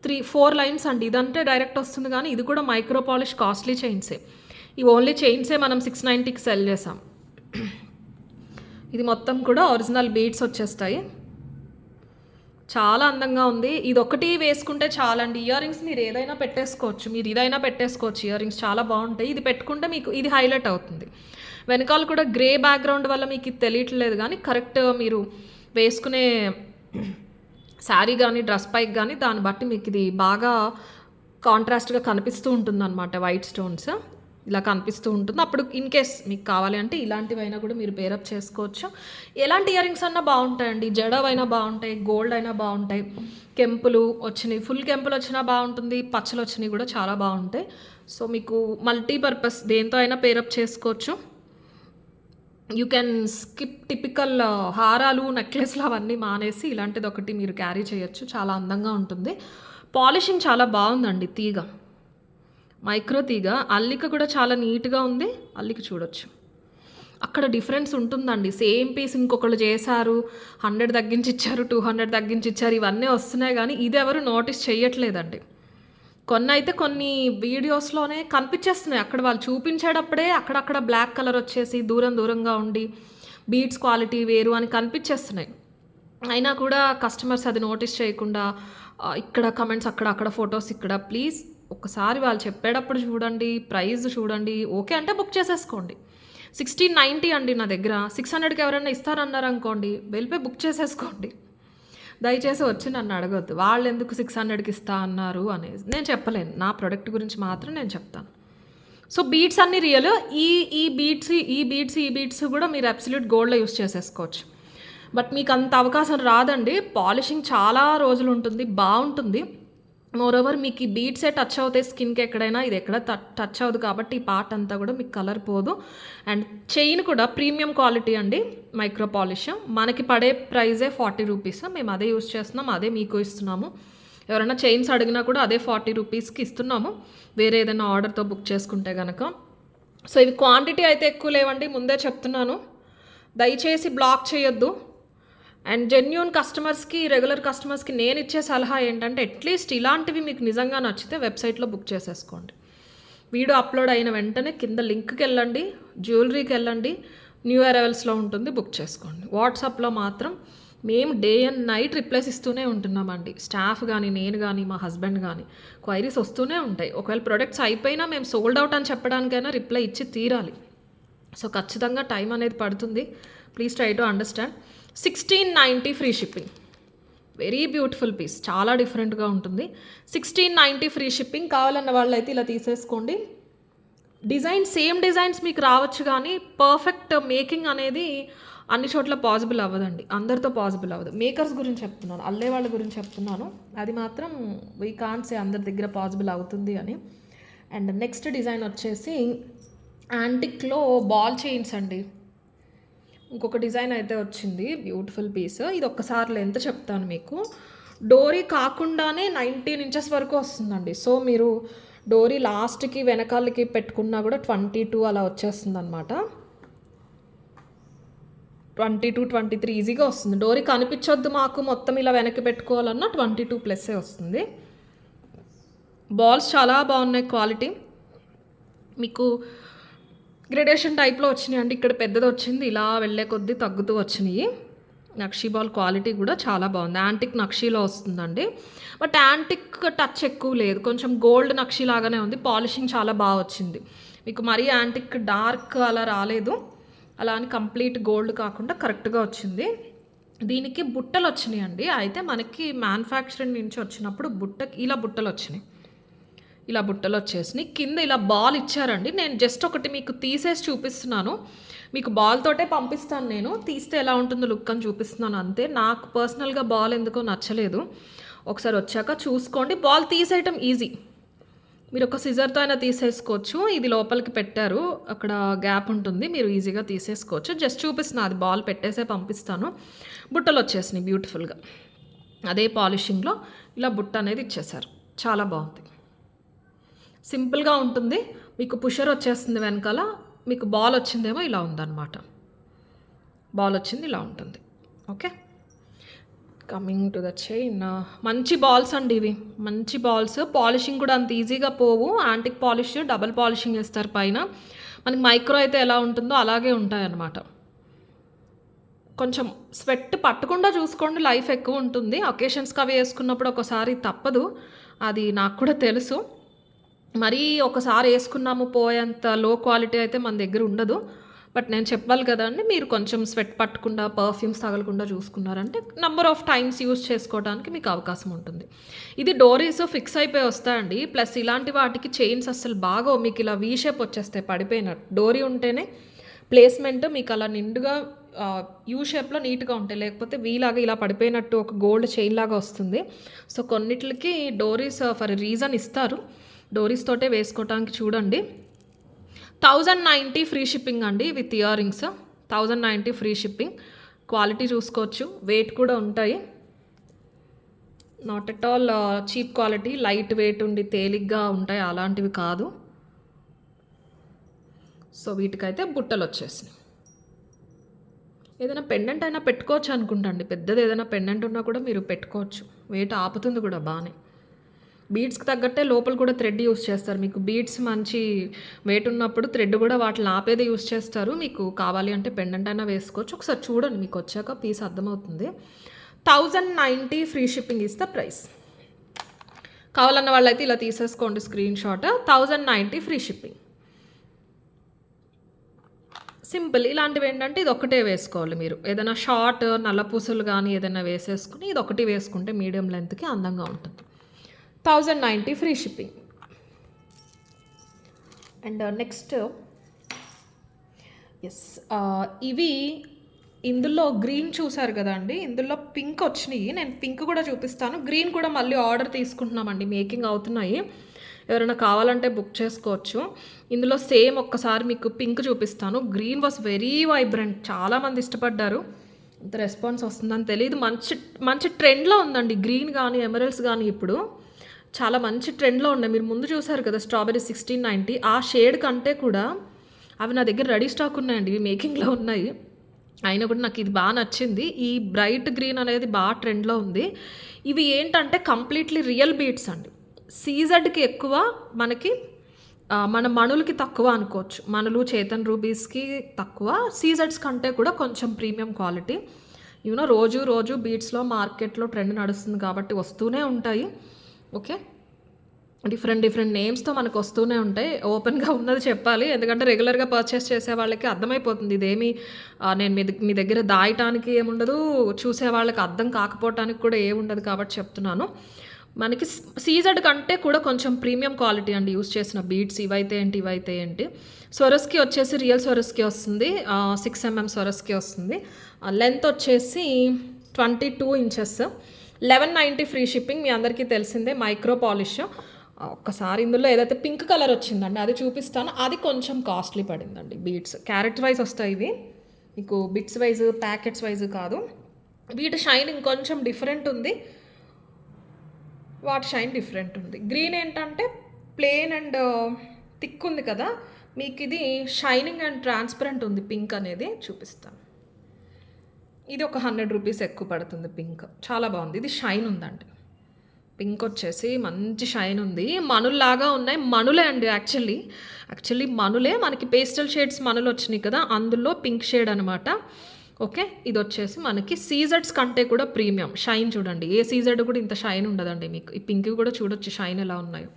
Speaker 1: 3 4 లైన్స్ అండి. ఇదంటే డైరెక్ట్ వస్తుంది కానీ ఇది కూడా మైక్రో పాలిష్ కాస్ట్లీ చైన్సే. ఇవి ఓన్లీ చైన్సే మనం 690కి సెల్ చేసాం. ఇది మొత్తం కూడా ఒరిజినల్ బీడ్స్ వచ్చేస్తాయి. చాలా అందంగా ఉంది. ఇది ఒకటి వేసుకుంటే చాలండి. ఇయర్ రింగ్స్ మీరు ఏదైనా పెట్టేసుకోవచ్చు, మీరు ఇదైనా పెట్టేసుకోవచ్చు. ఇయర్ రింగ్స్ చాలా బాగుంటాయి. ఇది పెట్టుకుంటే మీకు ఇది హైలైట్ అవుతుంది. వెనకాల కూడా గ్రే బ్యాక్గ్రౌండ్ వల్ల మీకు ఇది తెలియట్లేదు కానీ కరెక్ట్ మీరు వేసుకునే శారీ కానీ డ్రెస్ పైకి కానీ దాన్ని బట్టి మీకు ఇది బాగా కాంట్రాస్ట్గా కనిపిస్తూ ఉంటుంది అనమాట. వైట్ స్టోన్స్ ఇలా కనిపిస్తూ ఉంటుంది. అప్పుడు ఇన్ కేస్ మీకు కావాలి అంటే ఇలాంటివైనా కూడా మీరు పేరప్ చేసుకోవచ్చు. ఎలాంటి ఇయర్ రింగ్స్ అన్నా బాగుంటాయండి. జడవైనా బాగుంటాయి, గోల్డ్ అయినా బాగుంటాయి, కెంపులు వచ్చినాయి, ఫుల్ కెంపులు వచ్చినా బాగుంటుంది, పచ్చలు వచ్చినాయి కూడా చాలా బాగుంటాయి. సో మీకు మల్టీపర్పస్ దేంతో అయినా పేరప్ చేసుకోవచ్చు. యూ కెన్ స్కిప్ టిపికల్ హారాలు, నెక్లెస్లు అవన్నీ మానేసి ఇలాంటిది ఒకటి మీరు క్యారీ చేయొచ్చు. చాలా అందంగా ఉంటుంది. పాలిషింగ్ చాలా బాగుందండి. తీగ మైక్రో తీగ, అల్లిక కూడా చాలా నీట్గా ఉంది. అల్లిక చూడొచ్చు, అక్కడ డిఫరెన్స్ ఉంటుందండి. సేమ్ పీస్ ఇంకొకళ్ళు చేశారు, 100 తగ్గించి ఇచ్చారు, 200 తగ్గించి ఇచ్చారు, ఇవన్నీ వస్తున్నాయి కానీ ఇది ఎవరు నోటీస్ చేయట్లేదండి. కొన్ని అయితే కొన్ని వీడియోస్లోనే కనిపించేస్తున్నాయి. అక్కడ వాళ్ళు చూపించేటప్పుడే అక్కడక్కడ బ్లాక్ కలర్ వచ్చేసి దూరంగా ఉండి బీడ్స్ క్వాలిటీ వేరు అని కనిపించేస్తున్నాయి. అయినా కూడా కస్టమర్స్ అది నోటీస్ చేయకుండా ఇక్కడ కమెంట్స్, అక్కడ ఫొటోస్, ఇక్కడ ప్లీజ్ ఒకసారి వాళ్ళు చెప్పేటప్పుడు చూడండి, ప్రైస్ చూడండి. ఓకే అంటే బుక్ చేసేసుకోండి. 1690 అండి నా దగ్గర. 600కి ఎవరైనా ఇస్తారన్నారు అనుకోండి, వెళ్ళిపోయి బుక్ చేసేసుకోండి. దయచేసి వచ్చి నన్ను అడగొద్దు వాళ్ళు ఎందుకు 600కి ఇస్తా అన్నారు అనేది. నేను చెప్పలేను, నా ప్రోడక్ట్ గురించి మాత్రం నేను చెప్తాను. సో బీడ్స్ అన్నీ రియల్. ఈ బీడ్స్ కూడా మీరు అబ్సల్యూట్ గోల్డ్లో యూస్ చేసేసుకోవచ్చు. బట్ మీకు అంత అవకాశం రాదండి. పాలిషింగ్ చాలా రోజులు ఉంటుంది, బాగుంటుంది. మోరోవర్ మీకు ఈ బీడ్సే టచ్ అవుతాయి స్కిన్కి ఎక్కడైనా, ఇది ఎక్కడ టచ్ అవ్వదు కాబట్టి ఈ పార్ట్ అంతా కూడా మీకు కలర్ పోదు. అండ్ చైన్ కూడా ప్రీమియం క్వాలిటీ అండి, మైక్రో పాలిష్. మనకి పడే ప్రైజే 40 రూపీస్. మేము అదే యూస్ చేస్తున్నాం, అదే మీకు ఇస్తున్నాము. ఎవరైనా చైన్స్ అడిగినా కూడా అదే 40 రూపీస్కి ఇస్తున్నాము, వేరే ఏదైనా ఆర్డర్తో బుక్ చేసుకుంటే కనుక. సో ఇవి క్వాంటిటీ అయితే ఎక్కువ లేవండి, ముందే చెప్తున్నాను. దయచేసి బ్లాక్ చేయొద్దు. అండ్ జెన్యూన్ కస్టమర్స్కి, రెగ్యులర్ కస్టమర్స్కి నేను ఇచ్చే సలహా ఏంటంటే అట్లీస్ట్ ఇలాంటివి మీకు నిజంగా నచ్చితే వెబ్సైట్లో బుక్ చేసేసుకోండి. వీడియో అప్లోడ్ అయిన వెంటనే కింద లింక్కి వెళ్ళండి, జ్యువెలరీకి వెళ్ళండి, న్యూ అరైవల్స్లో ఉంటుంది, బుక్ చేసుకోండి. వాట్సాప్లో మాత్రం మేము డే అండ్ నైట్ రిప్లైస్ ఇస్తూనే ఉంటున్నామండి. స్టాఫ్ కానీ, నేను కానీ, మా హస్బెండ్ కానీ క్వైరీస్ వస్తూనే ఉంటాయి. ఒకవేళ ప్రొడక్ట్స్ అయిపోయినా మేము సోల్డ్ అవుట్ అని చెప్పడానికైనా రిప్లై ఇచ్చి తీరాలి. సో ఖచ్చితంగా టైం అనేది పడుతుంది. Please try to understand. 1690 free shipping. Very beautiful piece, చాలా డిఫరెంట్గా ఉంటుంది. 1690 ఫ్రీ షిప్పింగ్. కావాలన్న వాళ్ళైతే ఇలా తీసేసుకోండి. డిజైన్ సేమ్ డిజైన్స్ మీకు రావచ్చు కానీ పర్ఫెక్ట్ మేకింగ్ అనేది అన్ని చోట్ల పాసిబుల్ అవ్వదండి, అందరితో పాసిబుల్ అవ్వదు. మేకర్స్ గురించి చెప్తున్నాను, అల్లే వాళ్ళ గురించి చెప్తున్నాను. అది మాత్రం వీ కాంట్ సే అందరి దగ్గర పాసిబుల్ అవుతుంది అని. అండ్ నెక్స్ట్ డిజైన్ వచ్చేసి యాంటిక్లో బాల్ చైన్స్ అండి. ఇంకొక డిజైన్ అయితే వచ్చింది, బ్యూటిఫుల్ పీస్. ఇది ఒక్కసారి లెంత్ చెప్తాను మీకు. డోరీ కాకుండానే 19 ఇంచెస్ వరకు వస్తుందండి. సో మీరు డోరీ లాస్ట్కి వెనకాలకి పెట్టుకున్నా కూడా 22 అలా వచ్చేస్తుంది అనమాట. 22, 23 ఈజీగా వస్తుంది. డోరీ కనిపించొద్దు మాకు, మొత్తం ఇలా వెనక్కి పెట్టుకోవాలన్నా 22+ వస్తుంది. బాల్స్ చాలా బాగున్నాయి, క్వాలిటీ మీకు గ్రేడేషన్ టైప్లో వచ్చినాయి అండి. ఇక్కడ పెద్దది వచ్చింది, ఇలా వెళ్ళే కొద్దీ తగ్గుతూ వచ్చినాయి. నక్షీ బాల్ క్వాలిటీ కూడా చాలా బాగుంది. యాంటిక్ నక్షీలో వస్తుందండి. బట్ యాంటిక్ టచ్ ఎక్కువ లేదు, కొంచెం గోల్డ్ నక్షీ లాగానే ఉంది. పాలిషింగ్ చాలా బాగా వచ్చింది. మీకు మరీ యాంటిక్ డార్క్ అలా రాలేదు, అలా అని కంప్లీట్ గోల్డ్ కాకుండా కరెక్ట్గా వచ్చింది. దీనికి బుట్టలు వచ్చినాయండి. అయితే మనకి మ్యానుఫ్యాక్చరింగ్ నుంచి వచ్చినప్పుడు ఇలా బుట్టలు వచ్చినాయి. ఇలా బుట్టలు వచ్చేసినాయి. కింద ఇలా బాల్ ఇచ్చారండి. నేను జస్ట్ ఒకటి మీకు తీసేసి చూపిస్తున్నాను. మీకు బాల్ తోటే పంపిస్తాను, నేను తీస్తే ఎలా ఉంటుందో లుక్ అని చూపిస్తున్నాను అంతే. నాకు పర్సనల్గా బాల్ ఎందుకో నచ్చలేదు. ఒకసారి వచ్చాక చూసుకోండి. బాల్ తీసేయటం ఈజీ, మీరు ఒక సిజర్తో అయినా తీసేసుకోవచ్చు. ఇది లోపలికి పెట్టారు, అక్కడ గ్యాప్ ఉంటుంది, మీరు ఈజీగా తీసేసుకోవచ్చు. జస్ట్ చూపిస్తున్నా, అది బాల్ పెట్టేసే పంపిస్తాను. బుట్టలు వచ్చేసినాయి బ్యూటిఫుల్గా. అదే పాలిషింగ్లో ఇలా బుట్ట అనేది ఇచ్చేసారు. చాలా బాగుంది, సింపుల్గా ఉంటుంది. మీకు పుషర్ వచ్చేస్తుంది వెనకాల. మీకు బాల్ వచ్చిందేమో ఇలా ఉందన్నమాట. బాల్ వచ్చింది ఇలా ఉంటుంది. Okay, coming to the chain. మంచి బాల్స్ అండి ఇవి, మంచి బాల్స్. పాలిషింగ్ కూడా అంత ఈజీగా పోవు. యాంటిక్ పాలిష్, డబల్ పాలిషింగ్ వేస్తారు పైన. మనకి మైక్రో అయితే ఎలా ఉంటుందో అలాగే ఉంటాయన్నమాట. కొంచెం స్వెట్ పట్టకుండా చూసుకోండి, లైఫ్ ఎక్కువ ఉంటుంది. ఒకేషన్స్కి అవి వేసుకున్నప్పుడు ఒకసారి తప్పదు, అది నాకు కూడా తెలుసు. మరీ ఒకసారి వేసుకున్నాము పోయేంత లో క్వాలిటీ అయితే మన దగ్గర ఉండదు. బట్ నేను చెప్పాలి కదండి, మీరు కొంచెం స్వెట్ పట్టకుండా, పర్ఫ్యూమ్స్ తగలకుండా చూసుకున్నారంటే నెంబర్ ఆఫ్ టైమ్స్ యూజ్ చేసుకోవడానికి మీకు అవకాశం ఉంటుంది. ఇది డోరీస్ ఫిక్స్ అయిపోయి వస్తాయండి. ప్లస్ ఇలాంటి వాటికి చైన్స్ అస్సలు బాగా మీకు ఇలా వీ షేప్ వచ్చేస్తాయి పడిపోయినట్టు. డోరీ ఉంటేనే ప్లేస్మెంట్ మీకు అలా నిండుగా యూ షేప్లో నీట్గా ఉంటాయి, లేకపోతే వీలాగా ఇలా పడిపోయినట్టు ఒక గోల్డ్ చైన్ లాగా వస్తుంది. సో కొన్నిటికి డోరీస్ ఫర్ రీజన్ ఇస్తారు, డోరీస్ తోటే వేసుకోవటానికి చూడండి. 1090 ఫ్రీ షిప్పింగ్ అండి with ear rings. 1090 free shipping. Quality చూసుకోవచ్చు, వెయిట్ కూడా ఉంటాయి. Not at all cheap quality, light weight ఉండి తేలిగ్గా ఉంటాయి, అలాంటివి కాదు. సో వీటికైతే బుట్టలు వచ్చేసినాయి. ఏదైనా పెండెంట్ అయినా పెట్టుకోవచ్చు అనుకుంటండి, పెద్దది ఏదైనా పెండెంట్ ఉన్నా కూడా మీరు పెట్టుకోవచ్చు, వెయిట్ ఆపుతుంది కూడా బాగానే. బీడ్స్కి తగ్గట్టే లోపల కూడా థ్రెడ్ యూస్ చేస్తారు. మీకు బీడ్స్ మంచి వెయిట్ ఉన్నప్పుడు థ్రెడ్ కూడా వాటిని ఆపేది యూస్ చేస్తారు. మీకు కావాలి అంటే పెండెంట్ అయినా వేసుకోవచ్చు. ఒకసారి చూడండి, మీకు వచ్చాక పీస్ అర్థమవుతుంది. 1090 free shipping is the price. కావాలన్న వాళ్ళైతే ఇలా తీసేసుకోండి screen shot. 1090 free shipping. Simple. ఇలాంటివి ఏంటంటే ఇది ఒకటే వేసుకోవాలి మీరు. ఏదైనా షార్ట్ నల్లపూసలు కానీ ఏదైనా వేసేసుకుని ఇది ఒకటి వేసుకుంటే మీడియం లెంత్కి అందంగా ఉంటుంది. 1090 ఫ్రీ షిప్పింగ్. అండ్ నెక్స్ట్ ఇవి ఇందులో గ్రీన్ చూసారు కదండి, ఇందులో పింక్ వచ్చినాయి. నేను పింక్ కూడా చూపిస్తాను, గ్రీన్ కూడా మళ్ళీ ఆర్డర్ తీసుకుంటున్నామండి, మేకింగ్ అవుతున్నాయి. ఎవరైనా కావాలంటే బుక్ చేసుకోవచ్చు. ఇందులో సేమ్ ఒక్కసారి మీకు పింక్ చూపిస్తాను. గ్రీన్ వాస్ వెరీ వైబ్రెంట్, చాలామంది ఇష్టపడ్డారు. ఇంత రెస్పాన్స్ వస్తుందని తెలియదు. మంచి మంచి ట్రెండ్లో ఉందండి గ్రీన్ కానీ ఎమరల్స్ కానీ. ఇప్పుడు చాలా మంచి ట్రెండ్లో ఉన్నాయి. మీరు ముందు చూసారు కదా స్ట్రాబెరీ 1690, ఆ షేడ్ కంటే కూడా అవి నా దగ్గర రెడీ స్టాక్ ఉన్నాయండి, ఇవి మేకింగ్లో ఉన్నాయి. అయినా కూడా నాకు ఇది బాగా నచ్చింది. ఈ బ్రైట్ గ్రీన్ అనేది బాగా ట్రెండ్లో ఉంది. ఇవి ఏంటంటే కంప్లీట్లీ రియల్ బీడ్స్ అండి. సీజెడ్కి ఎక్కువ, మనకి మన మణులకి తక్కువ అనుకోవచ్చు. మణులు చేతన్ రూబీస్కి తక్కువ, సీజెడ్స్ కంటే కూడా కొంచెం ప్రీమియం క్వాలిటీ. రోజు రోజు బీడ్స్లో మార్కెట్లో ట్రెండ్ నడుస్తుంది కాబట్టి వస్తూనే ఉంటాయి. ఓకే, డిఫరెంట్ నేమ్స్తో మనకు వస్తూనే ఉంటాయి. ఓపెన్గా ఉన్నది చెప్పాలి, ఎందుకంటే రెగ్యులర్గా పర్చేస్ చేసే వాళ్ళకి అర్థమైపోతుంది. ఇదేమి నేను మీ దగ్గర దాయటానికి ఏముండదు, చూసే వాళ్ళకి అర్థం కాకపోవటానికి కూడా ఏముండదు కాబట్టి చెప్తున్నాను. మనకి సీజెడ్ కంటే కూడా కొంచెం ప్రీమియం క్వాలిటీ అండి యూస్ చేసిన బీడ్స్. ఇవైతే ఏంటి స్వరస్కి వచ్చేసి రియల్ స్వరస్కి వస్తుంది, 6 mm స్వరస్కి వస్తుంది. లెంత్ వచ్చేసి 22 ఇంచెస్. 1190 free shipping. మీ అందరికీ తెలిసిందే, మైక్రో పాలిష్. ఒక్కసారి ఇందులో ఏదైతే పింక్ కలర్ వచ్చిందండి అది చూపిస్తాను. అది కొంచెం కాస్ట్లీ పడిందండి. బీడ్స్ క్యారెట్ వైజ్ వస్తాయి ఇవి, మీకు బిట్స్ వైజ్ ప్యాకెట్స్ వైజ్ కాదు. వీటి షైనింగ్ కొంచెం డిఫరెంట్ ఉంది, వాటి షైన్ డిఫరెంట్ ఉంది. గ్రీన్ ఏంటంటే ప్లెయిన్ అండ్ థిక్ ఉంది కదా, మీకు ఇది షైనింగ్ అండ్ ట్రాన్స్పరెంట్ ఉంది. పింక్ అనేది చూపిస్తాను. ఇది ఒక 100 రూపీస్ ఎక్కువ పడుతుంది. పింక్ చాలా బాగుంది, ఇది షైన్ ఉందండి. పింక్ వచ్చేసి మంచి షైన్ ఉంది. మణుల్లాగా ఉన్నాయి, మణులే అండి. యాక్చువల్లీ మణులే. మనకి పేస్టల్ షేడ్స్ మణులు వచ్చినాయి కదా, అందులో పింక్ షేడ్ అనమాట. ఓకే, ఇది వచ్చేసి మనకి సీజెడ్స్ కంటే కూడా ప్రీమియం షైన్ చూడండి. ఏ సీజెడ్ కూడా ఇంత షైన్ ఉండదండి మీకు. ఈ పింక్ కూడా చూడొచ్చు షైన్ ఎలా ఉన్నాయో.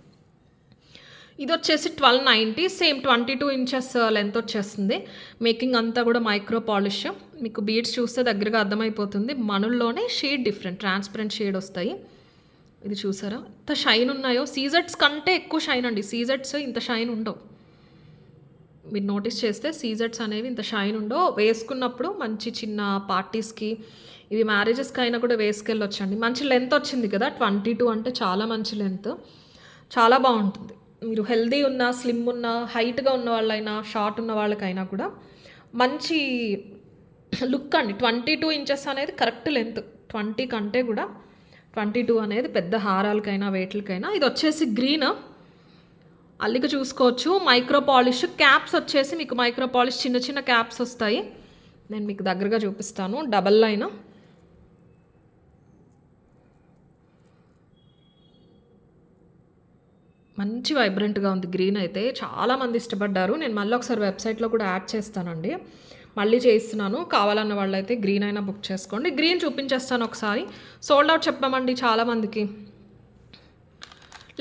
Speaker 1: ఇది వచ్చేసి 1290, సేమ్ 22 ఇంచెస్ లెంత్ వచ్చేస్తుంది. మేకింగ్ అంతా కూడా మైక్రో పాలిష్. మీకు బీడ్స్ చూస్తే దగ్గరగా అర్థమైపోతుంది. మనుల్లోనే షేడ్ డిఫరెంట్, ట్రాన్స్పరెంట్ షేడ్ వస్తాయి. ఇది చూసారా ఇంత షైన్ ఉన్నాయో. సీజెడ్స్ కంటే ఎక్కువ షైన్ అండి. సీజెడ్స్ ఇంత షైన్ ఉండవు. మీరు నోటీస్ చేస్తే సీజెడ్స్ అనేవి ఇంత షైన్ ఉండవు. వేసుకున్నప్పుడు మంచి చిన్న పార్టీస్కి, ఇవి మ్యారేజెస్కి అయినా కూడా వేసుకెళ్ళొచ్చండి. మంచి లెంత్ వచ్చింది కదా, 22 అంటే చాలా మంచి లెంత్, చాలా బాగుంటుంది. మీరు హెల్దీ ఉన్న, స్లిమ్ ఉన్న, హైట్గా ఉన్న వాళ్ళైనా, షార్ట్ ఉన్న వాళ్ళకైనా కూడా మంచి లుక్ అండి. 22 ఇంచెస్ అనేది కరెక్ట్ లెంత్. 20 కంటే కూడా 22 అనేది పెద్ద హారాలకైనా వేట్లకైనా. ఇది వచ్చేసి గ్రీన్, అల్లిక చూసుకోవచ్చు. మైక్రో పాలిష్ క్యాప్స్ వచ్చేసి మీకు మైక్రో పాలిష్ చిన్న చిన్న క్యాప్స్ వస్తాయి. నేను మీకు దగ్గరగా చూపిస్తాను. డబల్ లైన్, మంచి వైబ్రెంట్గా ఉంది. గ్రీన్ అయితే చాలామంది ఇష్టపడ్డారు. నేను మళ్ళీ ఒకసారి వెబ్సైట్లో కూడా యాడ్ చేస్తానండి. మళ్ళీ చేయిస్తున్నాను. కావాలన్న వాళ్ళైతే గ్రీన్ అయినా బుక్ చేసుకోండి. గ్రీన్ చూపించేస్తాను ఒకసారి. సోల్డ్ అవుట్ చెప్పామండి చాలామందికి.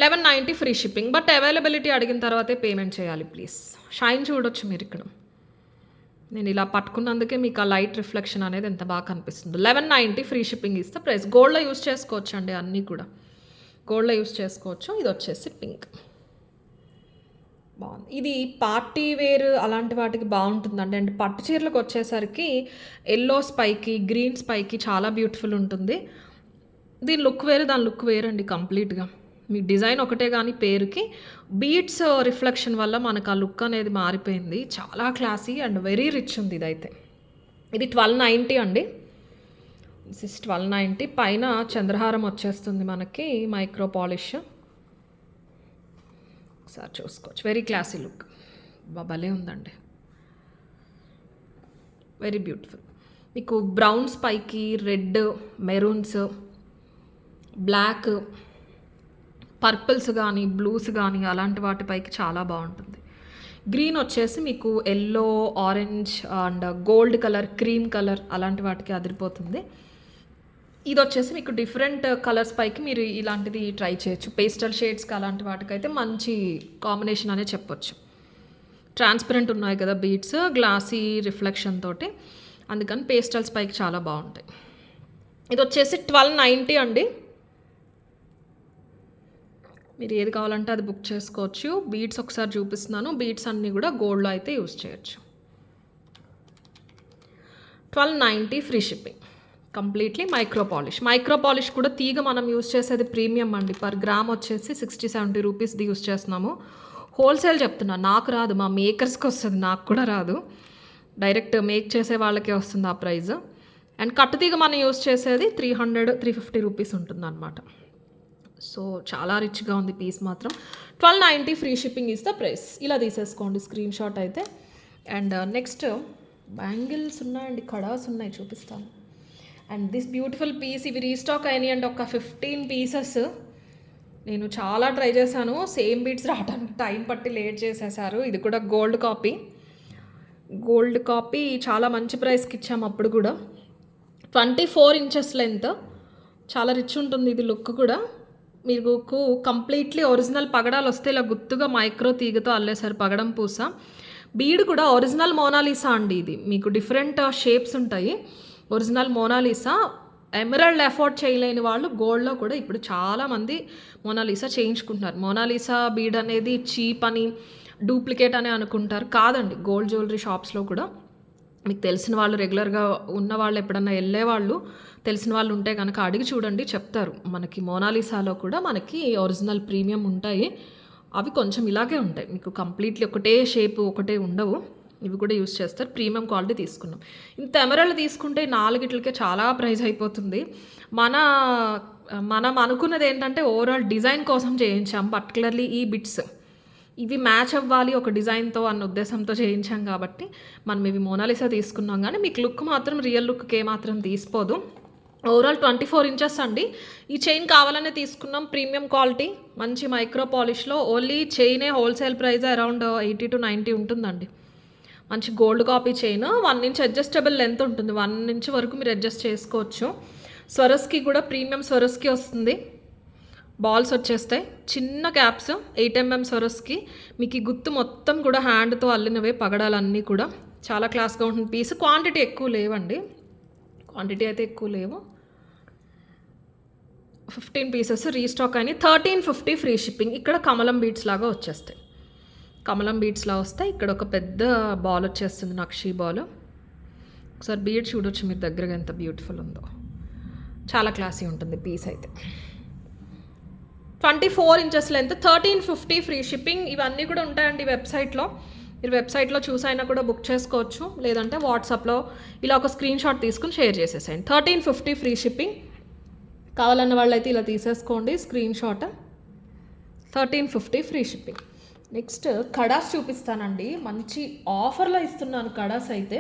Speaker 1: 1190 ఫ్రీ షిప్పింగ్. బట్ అవైలబిలిటీ అడిగిన తర్వాతే పేమెంట్ చేయాలి ప్లీజ్. షైన్ చూడొచ్చు మీరు ఇక్కడ. నేను ఇలా పట్టుకున్నందుకే మీకు ఆ లైట్ రిఫ్లెక్షన్ అనేది ఎంత బాగా కనిపిస్తుంది. 1190 ఫ్రీ షిప్పింగ్ ఇస్తే ప్రైస్. గోల్డ్లో యూస్ చేసుకోవచ్చు అండి, అన్నీ కూడా గోల్డ్లో యూస్ చేసుకోవచ్చు. ఇది వచ్చేసి పింక్, బాగుంది. ఇది పార్టీ వేర్ అలాంటి వాటికి బాగుంటుందండి. అండ్ పట్టు చీరలకు వచ్చేసరికి ఎల్లో స్పైకి, గ్రీన్ స్పైకి చాలా బ్యూటిఫుల్ ఉంటుంది. దీని లుక్ వేరు, దాని లుక్ వేరండి కంప్లీట్గా. మీ డిజైన్ ఒకటే కానీ పేరుకి బీట్స్ రిఫ్లెక్షన్ వల్ల మనకు ఆ లుక్ అనేది మారిపోయింది. చాలా క్లాసీ అండ్ వెరీ రిచ్ ఉంది ఇదైతే. ఇది 1290 అండి. This is 1290. పైన చంద్రహారం వచ్చేస్తుంది మనకి, మైక్రో పాలిష్. ఒకసారి చూసుకోవచ్చు. వెరీ క్లాసీ లుక్, భలే ఉందండి, వెరీ బ్యూటిఫుల్. మీకు బ్రౌన్స్ పైకి రెడ్, మెరూన్స్, బ్లాక్, పర్పుల్స్ కానీ బ్లూస్ కానీ అలాంటి వాటిపైకి చాలా బాగుంటుంది. గ్రీన్ వచ్చేసి మీకు yellow, orange and gold colour, cream colour అలాంటి వాటికి అదిరిపోతుంది. ఇది వచ్చేసి మీకు డిఫరెంట్ కలర్స్ పైకి మీరు ఇలాంటిది ట్రై చేయొచ్చు. పేస్టల్ షేడ్స్కి అలాంటి వాటికైతే మంచి కాంబినేషన్ అనే చెప్పొచ్చు. ట్రాన్స్పరెంట్ ఉన్నాయి కదా బీడ్స్, గ్లాసీ రిఫ్లెక్షన్ తోటి, అందుకని పేస్టల్స్ పైకి చాలా బాగుంటాయి. ఇది వచ్చేసి 1290 అండి. మీరు ఏది కావాలంటే అది బుక్ చేసుకోవచ్చు. బీడ్స్ ఒకసారి చూపిస్తున్నాను. బీడ్స్ అన్నీ కూడా గోల్డ్లో అయితే యూస్ చేయొచ్చు. 1290 free shipping. Completely micro polish. Micro polish కూడా తీగ మనం యూస్ చేసేది ప్రీమియం అండి. పర్ గ్రామ్ వచ్చేసి 60-70 రూపీస్ది యూస్ చేస్తున్నాము. హోల్సేల్ చెప్తున్నా, నాకు రాదు, మా మేకర్స్కి వస్తుంది, నాకు కూడా రాదు. డైరెక్ట్ మేక్ చేసే వాళ్ళకే వస్తుంది ఆ ప్రైస్. అండ్ కట్టుతీగ మనం యూస్ చేసేది 300-350 రూపీస్ ఉంటుంది అనమాట. సో చాలా రిచ్గా ఉంది పీస్ మాత్రం. 1290 free shipping is the price. ఇలా తీసేసుకోండి స్క్రీన్ షాట్ అయితే. అండ్ నెక్స్ట్ బ్యాంగిల్స్ ఉన్నాయండి, కడాస్ ఉన్నాయి, చూపిస్తాను. అండ్ దిస్ బ్యూటిఫుల్ పీస్, ఇవి రీస్టాక్ అయినాయి అండి. ఒక 15 పీసెస్. నేను చాలా ట్రై చేశాను, సేమ్ బీట్స్ రావడానికి టైం పట్టి లేట్ చేసేసారు. ఇది కూడా గోల్డ్ కాపీ చాలా మంచి ప్రైస్కి ఇచ్చాము అప్పుడు కూడా. 24 ఇంచెస్ లెంత్, చాలా రిచ్ ఉంటుంది ఇది లుక్ కూడా. మీకు కంప్లీట్లీ ఒరిజినల్ పగడాలు వస్తే ఇలా గుత్తుగా మైక్రో తీగతో అల్లేసారు పగడం పూస. బీడ్ కూడా ఒరిజినల్ మోనాలిసా అండి. ఇది మీకు డిఫరెంట్ షేప్స్ ఉంటాయి. Original Mona Lisa. ఎమరల్డ్ ఎఫోర్డ్ చేయలేని వాళ్ళు గోల్డ్లో కూడా ఇప్పుడు చాలామంది మోనాలిసా చేయించుకుంటున్నారు. మోనాలిసా బీడ్ అనేది చీప్ అని, డూప్లికేట్ అని అనుకుంటారు. కాదండి, గోల్డ్ జ్యువెలరీ షాప్స్లో కూడా మీకు తెలిసిన వాళ్ళు, రెగ్యులర్గా ఉన్న వాళ్ళు, ఎప్పుడన్నా వెళ్ళేవాళ్ళు తెలిసిన వాళ్ళు ఉంటే కనుక అడిగి చూడండి, చెప్తారు. మనకి మోనాలిసాలో కూడా మనకి ఒరిజినల్ ప్రీమియం ఉంటాయి. అవి కొంచెం ఇలాగే ఉంటాయి, మీకు కంప్లీట్లీ ఒకటే షేప్ ఒకటే ఉండవు. ఇవి కూడా యూస్ చేస్తారు. ప్రీమియం క్వాలిటీ తీసుకున్నాం. ఇంత ఎమరల్డ్ తీసుకుంటే 4గిట్లకే చాలా ప్రైస్ అయిపోతుంది. మనం అనుకున్నది ఏంటంటే ఓవరాల్ డిజైన్ కోసం చేయించాం. పర్టికులర్లీ ఈ బిట్స్ ఇవి మ్యాచ్ అవ్వాలి ఒక డిజైన్తో అన్న ఉద్దేశంతో చేయించాం కాబట్టి మనం ఇవి మోనాలిసా తీసుకున్నాం. కానీ మీకు లుక్ మాత్రం రియల్ లుక్కి ఏమాత్రం తీసిపోదు. ఓవరాల్ 24 ఇంచెస్ అండి. ఈ చైన్ కావాలనే తీసుకున్నాం. ప్రీమియం క్వాలిటీ, మంచి మైక్రో పాలిష్లో. ఓన్లీ చైనే హోల్సేల్ ప్రైస్ అరౌండ్ 80-90 ఉంటుందండి. మంచి gold copy chain, 1 inch adjustable length ఉంటుంది, 1 ఇంచ్ వరకు మీరు అడ్జస్ట్ చేసుకోవచ్చు. స్వరస్కి కూడా ప్రీమియం స్వరస్కి వస్తుంది, బాల్స్ వచ్చేస్తాయి, చిన్న క్యాప్స్ 8 mm స్వరస్కి. మీకు ఈ గుత్తు మొత్తం కూడా హ్యాండ్తో అల్లినవే పగడాలన్నీ కూడా. చాలా క్లాస్గా ఉంటుంది పీస్. క్వాంటిటీ ఎక్కువ లేవండి, క్వాంటిటీ అయితే ఎక్కువ లేవు. 15 పీసెస్ రీస్టాక్ అని 1350 ఫ్రీ షిప్పింగ్. ఇక్కడ కమలం బీడ్స్ లాగా వచ్చేస్తాయి, కమలం బీడ్స్లా వస్తాయి. ఇక్కడ ఒక పెద్ద బాల్ వచ్చేస్తుంది, నక్షీ బాల్. ఒకసారి బీడ్ చూడొచ్చు మీరు దగ్గరగా, ఎంత బ్యూటిఫుల్ ఉందో. చాలా క్లాసీ ఉంటుంది పీస్ అయితే. 24 ఇంచెస్ లెంత్, 1350 ఫ్రీ షిప్పింగ్. ఇవన్నీ కూడా ఉంటాయండి వెబ్సైట్లో. మీరు వెబ్సైట్లో చూసైనా కూడా బుక్ చేసుకోవచ్చు, లేదంటే వాట్సాప్లో ఇలా ఒక స్క్రీన్ షాట్ తీసుకుని షేర్ చేసేసేయండి. 1350 ఫ్రీ షిప్పింగ్. కావాలన్న వాళ్ళైతే ఇలా తీసేసుకోండి screen shot. 1350 free shipping. Next kadas చూపిస్తానండి. మంచి ఆఫర్లో ఇస్తున్నాను కడాస్ అయితే.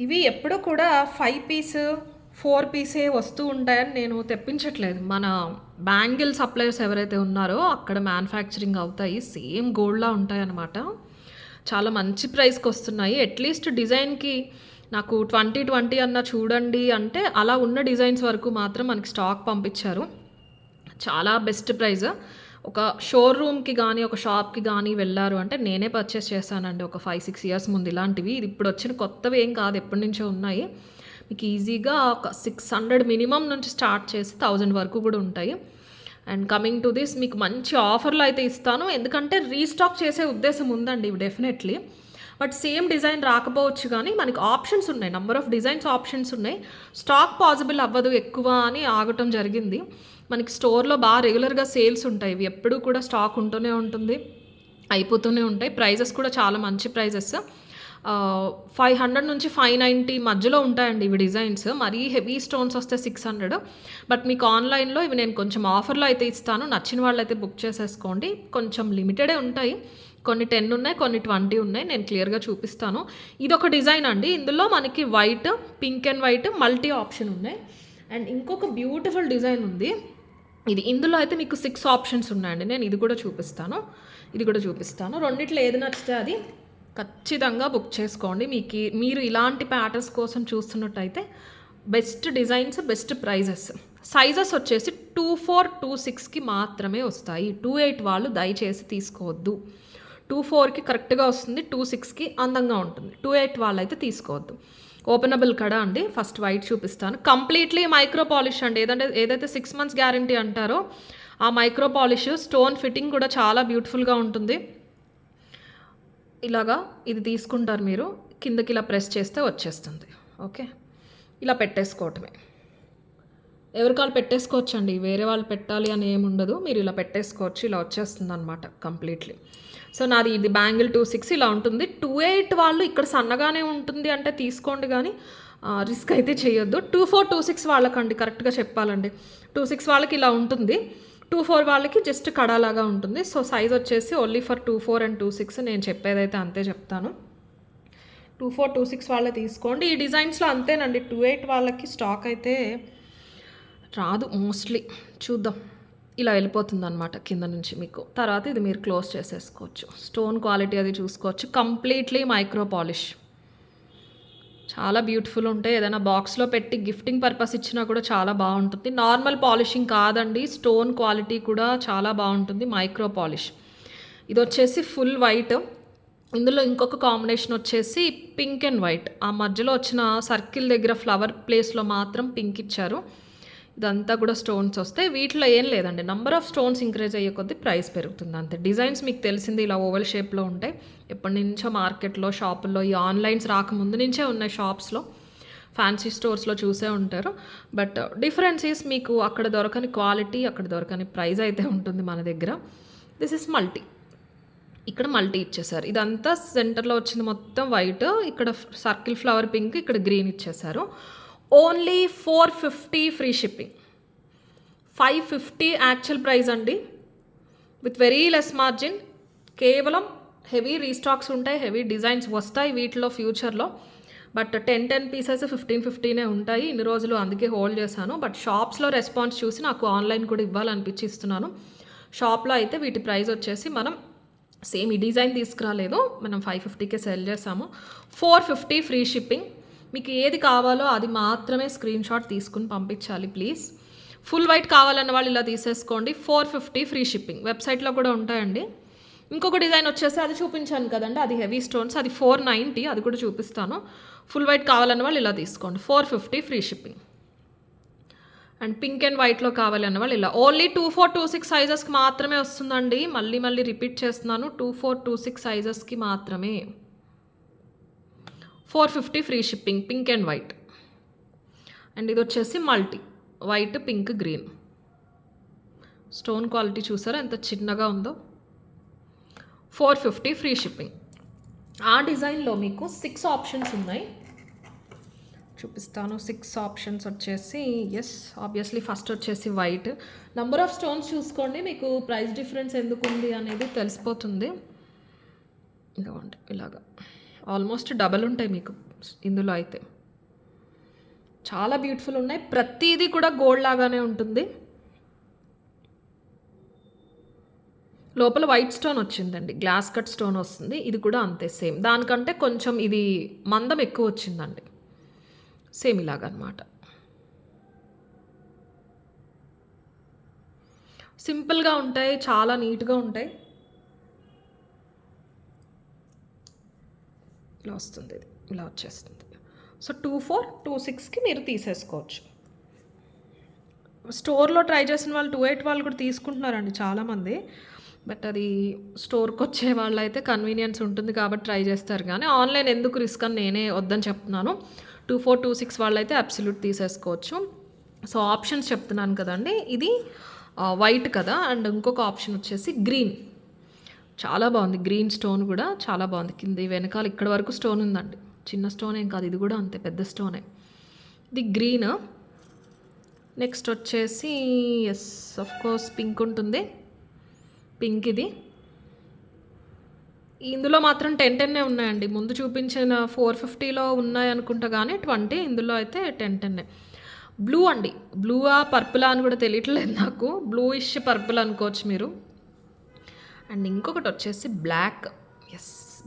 Speaker 1: ఇవి ఎప్పుడు కూడా 5 పీస్ 4 పీసే వస్తూ ఉంటాయని నేను తెప్పించట్లేదు. మన బ్యాంగిల్ సప్లయర్స్ ఎవరైతే ఉన్నారో అక్కడ మ్యానుఫ్యాక్చరింగ్ అవుతాయి, సేమ్ గోల్డ్లా ఉంటాయి అన్నమాట. చాలా మంచి ప్రైస్కి వస్తున్నాయి. అట్లీస్ట్ డిజైన్కి నాకు 20 అన్న చూడండి అంటే అలా ఉన్న డిజైన్స్ వరకు మాత్రం మనకి స్టాక్ పంపించారు. చాలా బెస్ట్ ప్రైస్. ఒక షోరూమ్కి కానీ ఒక షాప్కి కానీ వెళ్ళారు అంటే, నేనే పర్చేస్ చేశానండి ఒక 5-6 ఇయర్స్ ముందు ఇలాంటివి. ఇది ఇప్పుడు వచ్చిన కొత్తవి ఏం కాదు, ఎప్పటి నుంచో ఉన్నాయి. మీకు ఈజీగా ఒక 600 మినిమం నుంచి స్టార్ట్ చేసి 1000 వరకు కూడా ఉంటాయి. అండ్ కమింగ్ టు దిస్, మీకు మంచి ఆఫర్లో అయితే ఇస్తాను, ఎందుకంటే రీస్టాక్ చేసే ఉద్దేశం ఉందండి ఇవి డెఫినెట్లీ. బట్ సేమ్ డిజైన్ రాకపోవచ్చు, కానీ మనకి ఆప్షన్స్ ఉన్నాయి, నెంబర్ ఆఫ్ డిజైన్స్ ఆప్షన్స్ ఉన్నాయి. స్టాక్ పాసిబుల్ అవ్వదు ఎక్కువ అని ఆగటం జరిగింది. మనకి స్టోర్లో బాగా రెగ్యులర్గా సేల్స్ ఉంటాయి, ఇవి ఎప్పుడూ కూడా స్టాక్ ఉంటూనే ఉంటుంది, అయిపోతూనే ఉంటాయి. ప్రైజెస్ కూడా చాలా మంచి ప్రైజెస్. 500 నుంచి 590 మధ్యలో ఉంటాయండి ఇవి డిజైన్స్. మరీ హెవీ స్టోన్స్ వస్తే 600. బట్ మీకు ఆన్లైన్లో ఇవి నేను కొంచెం ఆఫర్లో అయితే ఇస్తాను, నచ్చిన వాళ్ళు అయితే బుక్ చేసేసుకోండి. కొంచెం లిమిటెడే ఉంటాయి, కొన్ని 10 ఉన్నాయి, కొన్ని 20 ఉన్నాయి. నేను క్లియర్గా చూపిస్తాను. ఇది ఒక డిజైన్ అండి, ఇందులో మనకి white, pink and white multi option ఉన్నాయి. అండ్ ఇంకొక బ్యూటిఫుల్ డిజైన్ ఉంది ఇది. ఇందులో అయితే మీకు 6 ఆప్షన్స్ ఉన్నాయండి. నేను ఇది కూడా చూపిస్తాను, ఇది కూడా చూపిస్తాను. రెండిట్లో ఏది నచ్చితే అది ఖచ్చితంగా బుక్ చేసుకోండి. మీరు ఇలాంటి ప్యాటర్న్స్ కోసం చూస్తున్నట్టయితే best designs, best prices. Sizes వచ్చేసి 24, 26కి మాత్రమే వస్తాయి. 28 వాళ్ళు దయచేసి తీసుకోవద్దు. 24కి కరెక్ట్గా వస్తుంది, 26కి అందంగా ఉంటుంది. 28 వాళ్ళు అయితే తీసుకోవద్దు. ఓపెనబుల్ కడ అండి. ఫస్ట్ వైట్ చూపిస్తాను. కంప్లీట్లీ మైక్రో పాలిష్ అండి. ఏదైతే 6 months గ్యారంటీ అంటారో ఆ మైక్రో పాలిష్. స్టోన్ ఫిట్టింగ్ కూడా చాలా బ్యూటిఫుల్గా ఉంటుంది. ఇలాగా ఇది తీసుకుంటారు మీరు, కిందకి ఇలా ప్రెస్ చేస్తే వచ్చేస్తుంది. ఓకే, ఇలా పెట్టేసుకోవటమే. ఎవరికాలు పెట్టేసుకోవచ్చు అండి, వేరే వాళ్ళు పెట్టాలి అని ఏమి ఉండదు. మీరు ఇలా పెట్టేసుకోవచ్చు, ఇలా వచ్చేస్తుంది అనమాట కంప్లీట్లీ. సో నాది ఇది బ్యాంగిల్ 26 ఇలా ఉంటుంది. 28 వాళ్ళు ఇక్కడ సన్నగానే ఉంటుంది అంటే తీసుకోండి, కానీ రిస్క్ అయితే చేయొద్దు. 24, 26 వాళ్ళకండి కరెక్ట్గా చెప్పాలండి. 26 వాళ్ళకి ఇలా ఉంటుంది, 24 వాళ్ళకి జస్ట్ కడాలాగా ఉంటుంది. సో సైజ్ వచ్చేసి ఓన్లీ ఫర్ 24 and 26. నేను చెప్పేదైతే అంతే చెప్తాను. 24, 26 వాళ్ళే తీసుకోండి. ఈ డిజైన్స్లో అంతేనండి. 28 వాళ్ళకి స్టాక్ అయితే రాదు మోస్ట్లీ. చూద్దాం, ఇలా వెళ్ళిపోతుంది అనమాట కింద నుంచి మీకు. తర్వాత ఇది మీరు క్లోజ్ చేసేసుకోవచ్చు. స్టోన్ క్వాలిటీ అది చూసుకోవచ్చు. కంప్లీట్లీ మైక్రో పాలిష్, చాలా బ్యూటిఫుల్ ఉంటాయి. ఏదైనా బాక్స్లో పెట్టి గిఫ్టింగ్ పర్పస్ ఇచ్చినా కూడా చాలా బాగుంటుంది. నార్మల్ పాలిషింగ్ కాదండి, స్టోన్ క్వాలిటీ కూడా చాలా బాగుంటుంది. Micro polish. ఇది వచ్చేసి ఫుల్ వైట్. ఇందులో ఇంకొక కాంబినేషన్ వచ్చేసి పింక్ అండ్ వైట్. ఆ మధ్యలో వచ్చిన సర్కిల్ దగ్గర ఫ్లవర్ ప్లేస్లో మాత్రం పింక్ ఇచ్చారు. ఇదంతా కూడా స్టోన్స్ వస్తాయి. వీటిలో ఏం లేదండి, నెంబర్ ఆఫ్ స్టోన్స్ ఇంక్రీజ్ అయ్యే కొద్దీ ప్రైస్ పెరుగుతుంది అంతే. డిజైన్స్ మీకు తెలిసింది ఇలా ఓవల్ షేప్లో ఉంటాయి. ఎప్పటి నుంచో మార్కెట్లో, షాపుల్లో, ఈ ఆన్లైన్స్ రాకముందు నుంచే ఉన్నాయి. షాప్స్లో, ఫ్యాన్సీ స్టోర్స్లో చూసే ఉంటారు. బట్ డిఫరెన్స్ ఈస్ మీకు అక్కడ దొరకని క్వాలిటీ, అక్కడ దొరకని ప్రైస్ అయితే ఉంటుంది మన దగ్గర. This is multi. ఇక్కడ మల్టీ ఇచ్చేసారు. ఇదంతా సెంటర్లో వచ్చింది మొత్తం వైట్, ఇక్కడ సర్కిల్ ఫ్లవర్ పింక్, ఇక్కడ గ్రీన్ ఇచ్చేసారు. Only 450 free shipping. 550 actual price అండి, విత్ వెరీ లెస్ మార్జిన్. కేవలం హెవీ రీస్టాక్స్ ఉంటాయి, హెవీ డిజైన్స్ వస్తాయి వీటిలో ఫ్యూచర్లో. బట్ 10 పీసెస్ 15 ఉంటాయి ఇన్ని రోజులు, అందుకే హోల్డ్ చేశాను. బట్ షాప్స్లో రెస్పాన్స్ చూసి నాకు ఆన్లైన్ కూడా ఇవ్వాలనిపించి ఇస్తున్నాను. షాప్లో అయితే వీటి ప్రైస్ వచ్చేసి మనం సేమ్ ఈ డిజైన్ తీసుకురాలేదు, మనం 550కే సెల్ చేసాము. 450 ఫ్రీ షిప్పింగ్. మీకు ఏది కావాలో అది మాత్రమే స్క్రీన్ షాట్ తీసుకుని పంపించాలి ప్లీజ్. ఫుల్ వైట్ కావాలన్న వాళ్ళు ఇలా తీసేసుకోండి. 450 ఫ్రీ షిప్పింగ్. వెబ్సైట్లో కూడా ఉంటాయండి. ఇంకొక డిజైన్ వచ్చేసి అది చూపించాను కదండి, అది హెవీ స్టోన్స్, అది 490, అది కూడా చూపిస్తాను. ఫుల్ వైట్ కావాలన్న వాళ్ళు ఇలా తీసుకోండి. 450 free shipping. And pink and వైట్లో కావాలన్న వాళ్ళు ఇలా ఓన్లీ 2426 సైజెస్కి మాత్రమే వస్తుందండి. మళ్ళీ రిపీట్ చేస్తున్నాను, 2426 సైజెస్కి మాత్రమే. 450 free shipping, pink and white. And ఇది వచ్చేసి multi white, pink, green. Stone quality చూసారా ఎంత చిన్నగా ఉందో. 450 ఫ్రీ షిప్పింగ్. ఆ డిజైన్లో మీకు 6 ఆప్షన్స్ ఉన్నాయి, చూపిస్తాను. 6 ఆప్షన్స్ వచ్చేసి ఆబ్వియస్లీ ఫస్ట్ వచ్చేసి వైట్. నంబర్ ఆఫ్ స్టోన్స్ చూసుకోండి, మీకు ప్రైస్ డిఫరెన్స్ ఎందుకు ఉంది అనేది తెలిసిపోతుంది. ఇదిగోండి ఇలాగా ఆల్మోస్ట్ డబల్ ఉంటాయి మీకు ఇందులో అయితే. చాలా బ్యూటిఫుల్ ఉన్నాయి, ప్రతిదీ కూడా గోల్డ్ లాగానే ఉంటుంది. లోపల వైట్ స్టోన్ వచ్చిందండి, గ్లాస్ కట్ స్టోన్ వస్తుంది. ఇది కూడా అంతే సేమ్, దానికంటే కొంచెం ఇది మందం ఎక్కువ వచ్చిందండి. సేమ్ ఇలాగనమాట. సింపుల్గా ఉంటాయి, చాలా నీట్గా ఉంటాయి. ఇలా వస్తుంది, ఇది ఇలా వచ్చేస్తుంది. సో 2426కి మీరు తీసేసుకోవచ్చు. స్టోర్లో ట్రై చేసిన వాళ్ళు 28 వాళ్ళు కూడా తీసుకుంటున్నారండి చాలామంది. బట్ అది స్టోర్కి వచ్చే వాళ్ళు అయితే కన్వీనియన్స్ ఉంటుంది కాబట్టి ట్రై చేస్తారు, కానీ ఆన్లైన్ ఎందుకు రిస్క్ అని నేనే వద్దని చెప్తున్నాను. 2426 వాళ్ళు అయితే అబ్సల్యూట్ తీసేసుకోవచ్చు. సో ఆప్షన్స్ చెప్తున్నాను కదండి, ఇది వైట్ కదా. అండ్ ఇంకొక ఆప్షన్ వచ్చేసి గ్రీన్, చాలా బాగుంది. గ్రీన్ స్టోన్ కూడా చాలా బాగుంది. కింద వెనకాల ఇక్కడ వరకు స్టోన్ ఉందండి, చిన్న స్టోన్ ఏం కాదు, ఇది కూడా అంతే పెద్ద స్టోనే. ఇది గ్రీన్. నెక్స్ట్ వచ్చేసి ఆఫ్ కోర్స్ పింక్ ఉంటుంది, పింక్. ఇది ఇందులో మాత్రం 10 ఉన్నాయండి. ముందు చూపించిన 450లో ఉన్నాయి అనుకుంటా, కానీ 20 ఇందులో అయితే 10. బ్లూ అండి, బ్లూవా పర్పులా అని కూడా తెలియట్లేదు నాకు, బ్లూయిష్ పర్పుల్ అనుకోవచ్చు మీరు. అండ్ ఇంకొకటి వచ్చేసి బ్లాక్.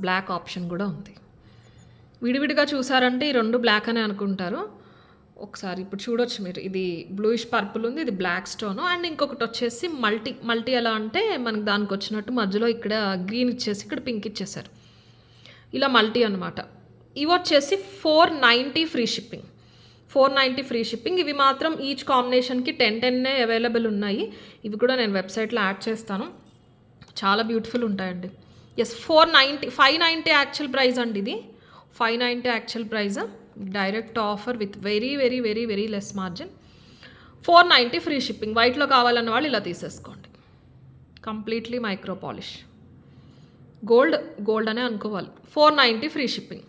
Speaker 1: బ్లాక్ ఆప్షన్ కూడా ఉంది. విడివిడిగా చూసారంటే ఈ రెండు బ్లాక్ అనే అనుకుంటారు. ఒకసారి ఇప్పుడు చూడొచ్చు మీరు, ఇది బ్లూయిష్ పర్పుల్ ఉంది, ఇది బ్లాక్ స్టోన్. అండ్ ఇంకొకటి వచ్చేసి మల్టీ ఎలా అంటే మనకి దానికి వచ్చినట్టు మధ్యలో ఇక్కడ గ్రీన్ ఇచ్చేసి ఇక్కడ పింక్ ఇచ్చేసారు, ఇలా మల్టీ అనమాట. ఇవి వచ్చేసి 490 ఫ్రీ షిప్పింగ్. 490 free shipping. ఇవి మాత్రం ఈచ్ కాంబినేషన్కి 10 అవైలబుల్ ఉన్నాయి. ఇవి కూడా నేను వెబ్సైట్లో యాడ్ చేస్తాను, చాలా బ్యూటిఫుల్ ఉంటాయండి. 490, 590 యాక్చువల్ ప్రైస్ అండి. ఇది 590 actual price, direct offer with very very very very less margin. 490 free shipping. వైట్లో కావాలన్న వాళ్ళు ఇలా తీసేసుకోండి. కంప్లీట్లీ మైక్రో పాలిష్, గోల్డ్ అనే అనుకోవాలి. 490 ఫ్రీ షిప్పింగ్.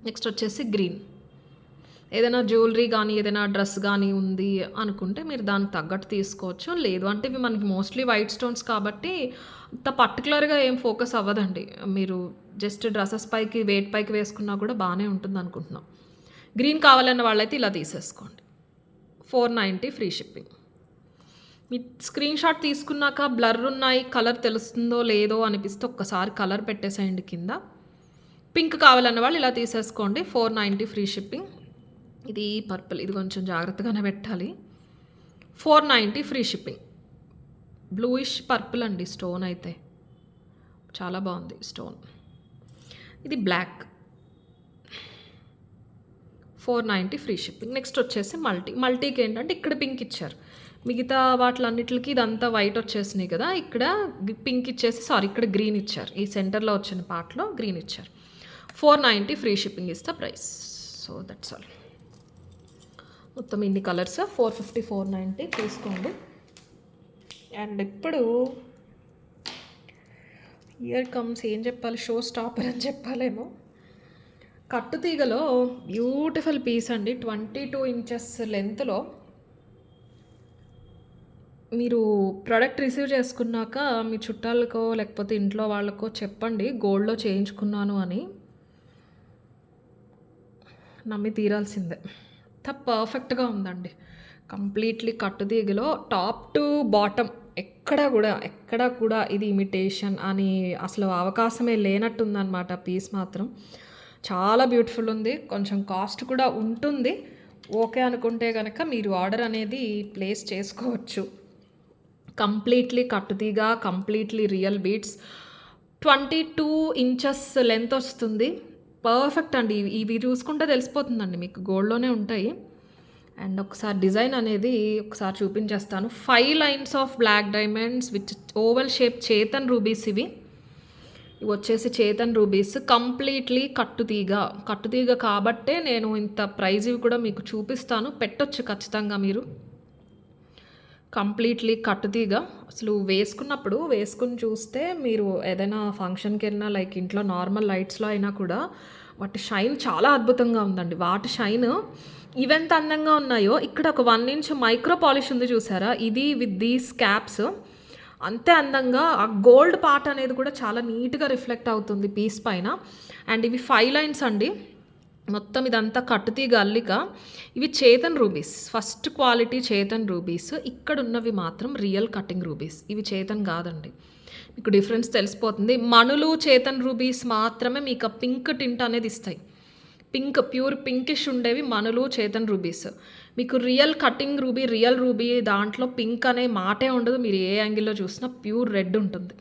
Speaker 1: నెక్స్ట్ వచ్చేసి గ్రీన్. ఏదైనా జ్యువెలరీ కానీ ఏదైనా డ్రెస్ కానీ ఉంది అనుకుంటే మీరు దానికి తగ్గట్టు తీసుకోవచ్చు. లేదు అంటే ఇవి మనకి మోస్ట్లీ వైట్ స్టోన్స్ కాబట్టి అంత పర్టికులర్గా ఏం ఫోకస్ అవ్వదండి. మీరు జస్ట్ డ్రెస్సెస్ పైకి వెయిట్ పైకి వేసుకున్నా కూడా బాగానే ఉంటుంది అనుకుంటున్నాం. గ్రీన్ కావాలన్న వాళ్ళైతే ఇలా తీసేసుకోండి. 490 ఫ్రీ షిప్పింగ్. మీ స్క్రీన్ షాట్ తీసుకున్నాక బ్లర్ ఉన్నాయి, కలర్ తెలుస్తుందో లేదో అనిపిస్తే ఒక్కసారి కలర్ పెట్టేసేయండి కింద. పింక్ కావాలన్న వాళ్ళు ఇలా తీసేసుకోండి. 490 ఫ్రీ షిప్పింగ్. ఇది పర్పుల్, ఇది కొంచెం జాగ్రత్తగానే పెట్టాలి. 490 ఫ్రీ షిప్పింగ్. బ్లూయిష్ పర్పుల్ అండి స్టోన్ అయితే, చాలా బాగుంది స్టోన్. ఇది బ్లాక్. 490 free shipping. నెక్స్ట్ వచ్చేసి మల్టీకి ఏంటంటే ఇక్కడ పింక్ ఇచ్చారు, మిగతా వాటిలన్నిటికి ఇదంతా వైట్ వచ్చేసినాయి కదా, ఇక్కడ పింక్ ఇచ్చేసి ఇక్కడ గ్రీన్ ఇచ్చారు. ఈ సెంటర్లో వచ్చిన పార్ట్లో గ్రీన్ ఇచ్చారు. 490 free shipping is the price. So that's all. మొత్తం ఇన్ని కలర్స్ 450, 490 తీసుకోండి. అండ్ ఇప్పుడు ఇయర్ కమ్స్, ఏం చెప్పాలి, షో స్టాపర్ అని చెప్పాలేమో. కట్టుతీగలో బ్యూటిఫుల్ పీస్ అండి, 22 ఇంచెస్ లెంత్లో. మీరు ప్రోడక్ట్ రిసీవ్ చేసుకున్నాక మీ చుట్టాలకో లేకపోతే ఇంట్లో వాళ్ళకో చెప్పండి గోల్డ్లో చేయించుకున్నాను అని, నమ్మి తీరాల్సిందే. అంత పర్ఫెక్ట్గా ఉందండి, కంప్లీట్లీ కట్టుతీగలో టాప్ టు బాటమ్ ఎక్కడ కూడా ఇది ఇమిటేషన్ అని అసలు అవకాశమే లేనట్టుందనమాట. పీస్ మాత్రం చాలా బ్యూటిఫుల్ ఉంది. కొంచెం కాస్ట్ కూడా ఉంటుంది. ఓకే అనుకుంటే కనుక మీరు ఆర్డర్ అనేది ప్లేస్ చేసుకోవచ్చు. కంప్లీట్లీ కట్టుతీగా, completely real beads, 22 inches length వస్తుంది. పర్ఫెక్ట్ అండి. ఇవి చూసుకుంటే తెలిసిపోతుందండి మీకు గోల్డ్లోనే ఉంటాయి. అండ్ ఒకసారి డిజైన్ అనేది ఒకసారి చూపించేస్తాను. 5 lines of black diamonds with oval shape చేతన్ రూబీస్. ఇవి వచ్చేసి చేతన్ రూబీస్, కంప్లీట్లీ కట్టుతీగ కాబట్టే నేను ఇంత ప్రైజ్ ఇవి కూడా మీకు చూపిస్తాను. పెట్టొచ్చు ఖచ్చితంగా మీరు. కంప్లీట్లీ కట్టుతీగ. అసలు వేసుకుని చూస్తే మీరు ఏదైనా ఫంక్షన్కి వెళ్ళినా, లైక్ ఇంట్లో నార్మల్ లైట్స్లో అయినా కూడా వాటి షైన్ చాలా అద్భుతంగా ఉందండి. వాటి షైన్ ఇవెంత అందంగా ఉన్నాయో, ఇక్కడ ఒక 1 ఇంచ్ మైక్రో పాలిష్ ఉంది చూసారా, ఇది విత్ దీస్ క్యాప్స్ అంతే అందంగా. ఆ గోల్డ్ పార్ట్ అనేది కూడా చాలా నీట్గా రిఫ్లెక్ట్ అవుతుంది పీస్ పైన. అండ్ ఇవి 5 లైన్స్ అండి. మొత్తం ఇదంతా కట్టుతీగ అల్లిక. ఇవి Chetan rubies, first quality Chetan rubies. ఇక్కడ ఉన్నవి మాత్రం రియల్ కటింగ్ రూబీస్. ఇవి చేతన్ కాదండి. మీకు డిఫరెన్స్ తెలిసిపోతుంది. మణులు చేతన్ రూబీస్ మాత్రమే మీకు పింక్ టింట్ అనేది ఇస్తాయి. ప్యూర్ పింకిష్ ఉండేవి మణులు చేతన్ రూబీస్. మీకు real cutting ruby, real ruby దాంట్లో పింక్ అనే మాటే ఉండదు. మీరు ఏ యాంగిల్లో చూసినా ప్యూర్ రెడ్ ఉంటుంది.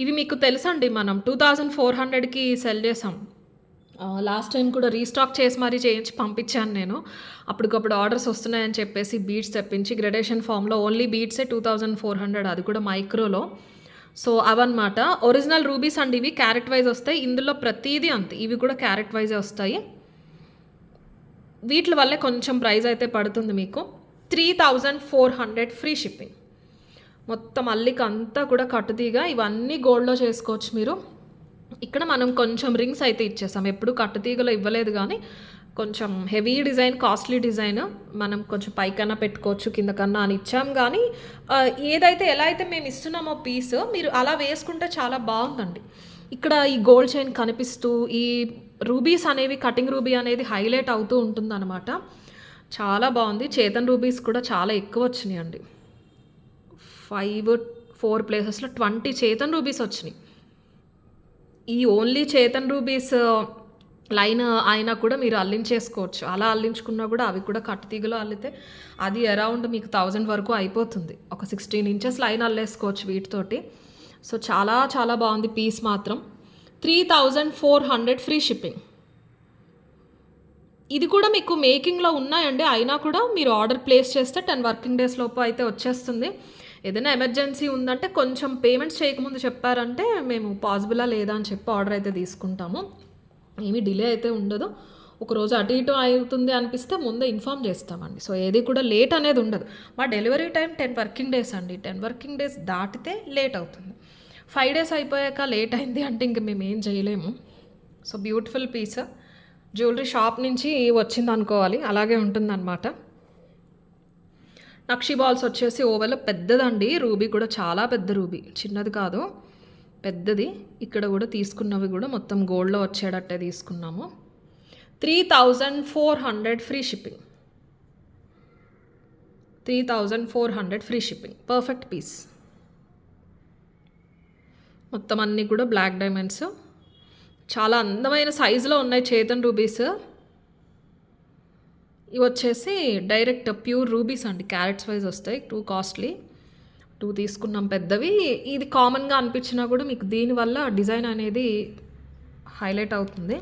Speaker 1: ఇవి మీకు తెలుసండి, మనం 2400కి సెల్ చేసాం. లాస్ట్ టైం కూడా రీస్టాక్ చేసి మరీ చేయించి పంపించాను నేను. అప్పటికప్పుడు ఆర్డర్స్ వస్తున్నాయని చెప్పేసి బీడ్స్ తెప్పించి గ్రెడేషన్ ఫామ్లో ఓన్లీ బీడ్సే 2400, అది కూడా మైక్రోలో. సో అవన్నమాట ఒరిజినల్ రూబీస్ అండి. ఇవి క్యారెట్ వైజ్ వస్తాయి. ఇందులో ప్రతిదీ అంతే, ఇవి కూడా క్యారెట్ వైజే వస్తాయి. వీటి వల్లే కొంచెం ప్రైస్ అయితే పడుతుంది మీకు. 3400 ఫ్రీ షిప్పింగ్. మొత్తం అల్లిక అంతా కూడా కట్టుతీగా. ఇవన్నీ గోల్డ్లో చేసుకోవచ్చు మీరు. ఇక్కడ మనం కొంచెం రింగ్స్ అయితే ఇచ్చేసాం. ఎప్పుడు కట్టుతీగలో ఇవ్వలేదు, కానీ కొంచెం హెవీ డిజైన్, కాస్ట్లీ డిజైన్ మనం కొంచెం పైకన్నా పెట్టుకోవచ్చు, కిందకన్నా అని ఇచ్చాం. కానీ ఎలా అయితే మేము ఇస్తున్నామో పీస్, మీరు అలా వేసుకుంటే చాలా బాగుందండి. ఇక్కడ ఈ గోల్డ్ చైన్ కనిపిస్తూ ఈ రూబీస్ అనేవి, కటింగ్ రూబీ అనేది హైలైట్ అవుతూ ఉంటుందన్నమాట. చాలా బాగుంది. చేతన్ రూబీస్ కూడా చాలా ఎక్కువ వచ్చినాయి అండి. 4 ప్లేసెస్లో 20 చేతన్ రూబీస్ వచ్చినాయి. ఈ ఓన్లీ చేతన్ రూబీస్ లైన్ అయినా కూడా మీరు అల్లించేసుకోవచ్చు. అలా అల్లించుకున్నా కూడా అవి కూడా కట్టుతీగలో అల్లితే అది అరౌండ్ మీకు 1000 వరకు అయిపోతుంది. ఒక 16 ఇంచెస్ లైన్ అల్లేసుకోవచ్చు వీటితోటి. సో చాలా చాలా బాగుంది పీస్ మాత్రం. 3400 ఫ్రీ షిప్పింగ్. ఇది కూడా మీకు మేకింగ్లో ఉన్నాయండి, అయినా కూడా మీరు ఆర్డర్ ప్లేస్ చేస్తే 10 వర్కింగ్ డేస్ లోపు అయితే వచ్చేస్తుంది. ఏదైనా ఎమర్జెన్సీ ఉందంటే కొంచెం పేమెంట్స్ చేయకముందు చెప్పారంటే మేము పాసిబులా లేదా అని చెప్పి ఆర్డర్ అయితే తీసుకుంటాము. ఏమీ డిలే అయితే ఉండదు. ఒకరోజు అటు ఇటు అవుతుంది అనిపిస్తే ముందే ఇన్ఫామ్ చేస్తామండి. సో ఏది కూడా లేట్ అనేది ఉండదు. మా డెలివరీ టైం 10 వర్కింగ్ డేస్ అండి. 10 వర్కింగ్ డేస్ దాటితే లేట్ అవుతుంది. 5 డేస్ అయిపోయాక లేట్ అయింది అంటే ఇంక మేము ఏం చేయలేము. So beautiful piece, jewellery shop నుంచి వచ్చింది అనుకోవాలి, అలాగే ఉంటుందన్నమాట. నక్షి బాల్స్ వచ్చేసి ఓవెల్ పెద్దదండి. రూబీ కూడా చాలా పెద్ద రూబీ, చిన్నది కాదు, పెద్దది. ఇక్కడ కూడా తీసుకున్నవి కూడా మొత్తం గోల్డ్లో వచ్చేటట్టే తీసుకున్నాము. 3400 free shipping. 3400 free shipping. Perfect piece. మొత్తం అన్నీ కూడా బ్లాక్ డైమండ్స్, చాలా అందమైన సైజులో ఉన్నాయి చేతన్ రూబీస్. ఇవి వచ్చేసి డైరెక్ట్ ప్యూర్ రూబీస్ అండి, క్యారెట్స్ వైజ్ వస్తాయి. 2 కాస్ట్లీ, 2 తీసుకున్నాం పెద్దవి. ఇది కామన్గా అనిపించినా కూడా మీకు దీనివల్ల డిజైన్ అనేది హైలైట్ అవుతుంది.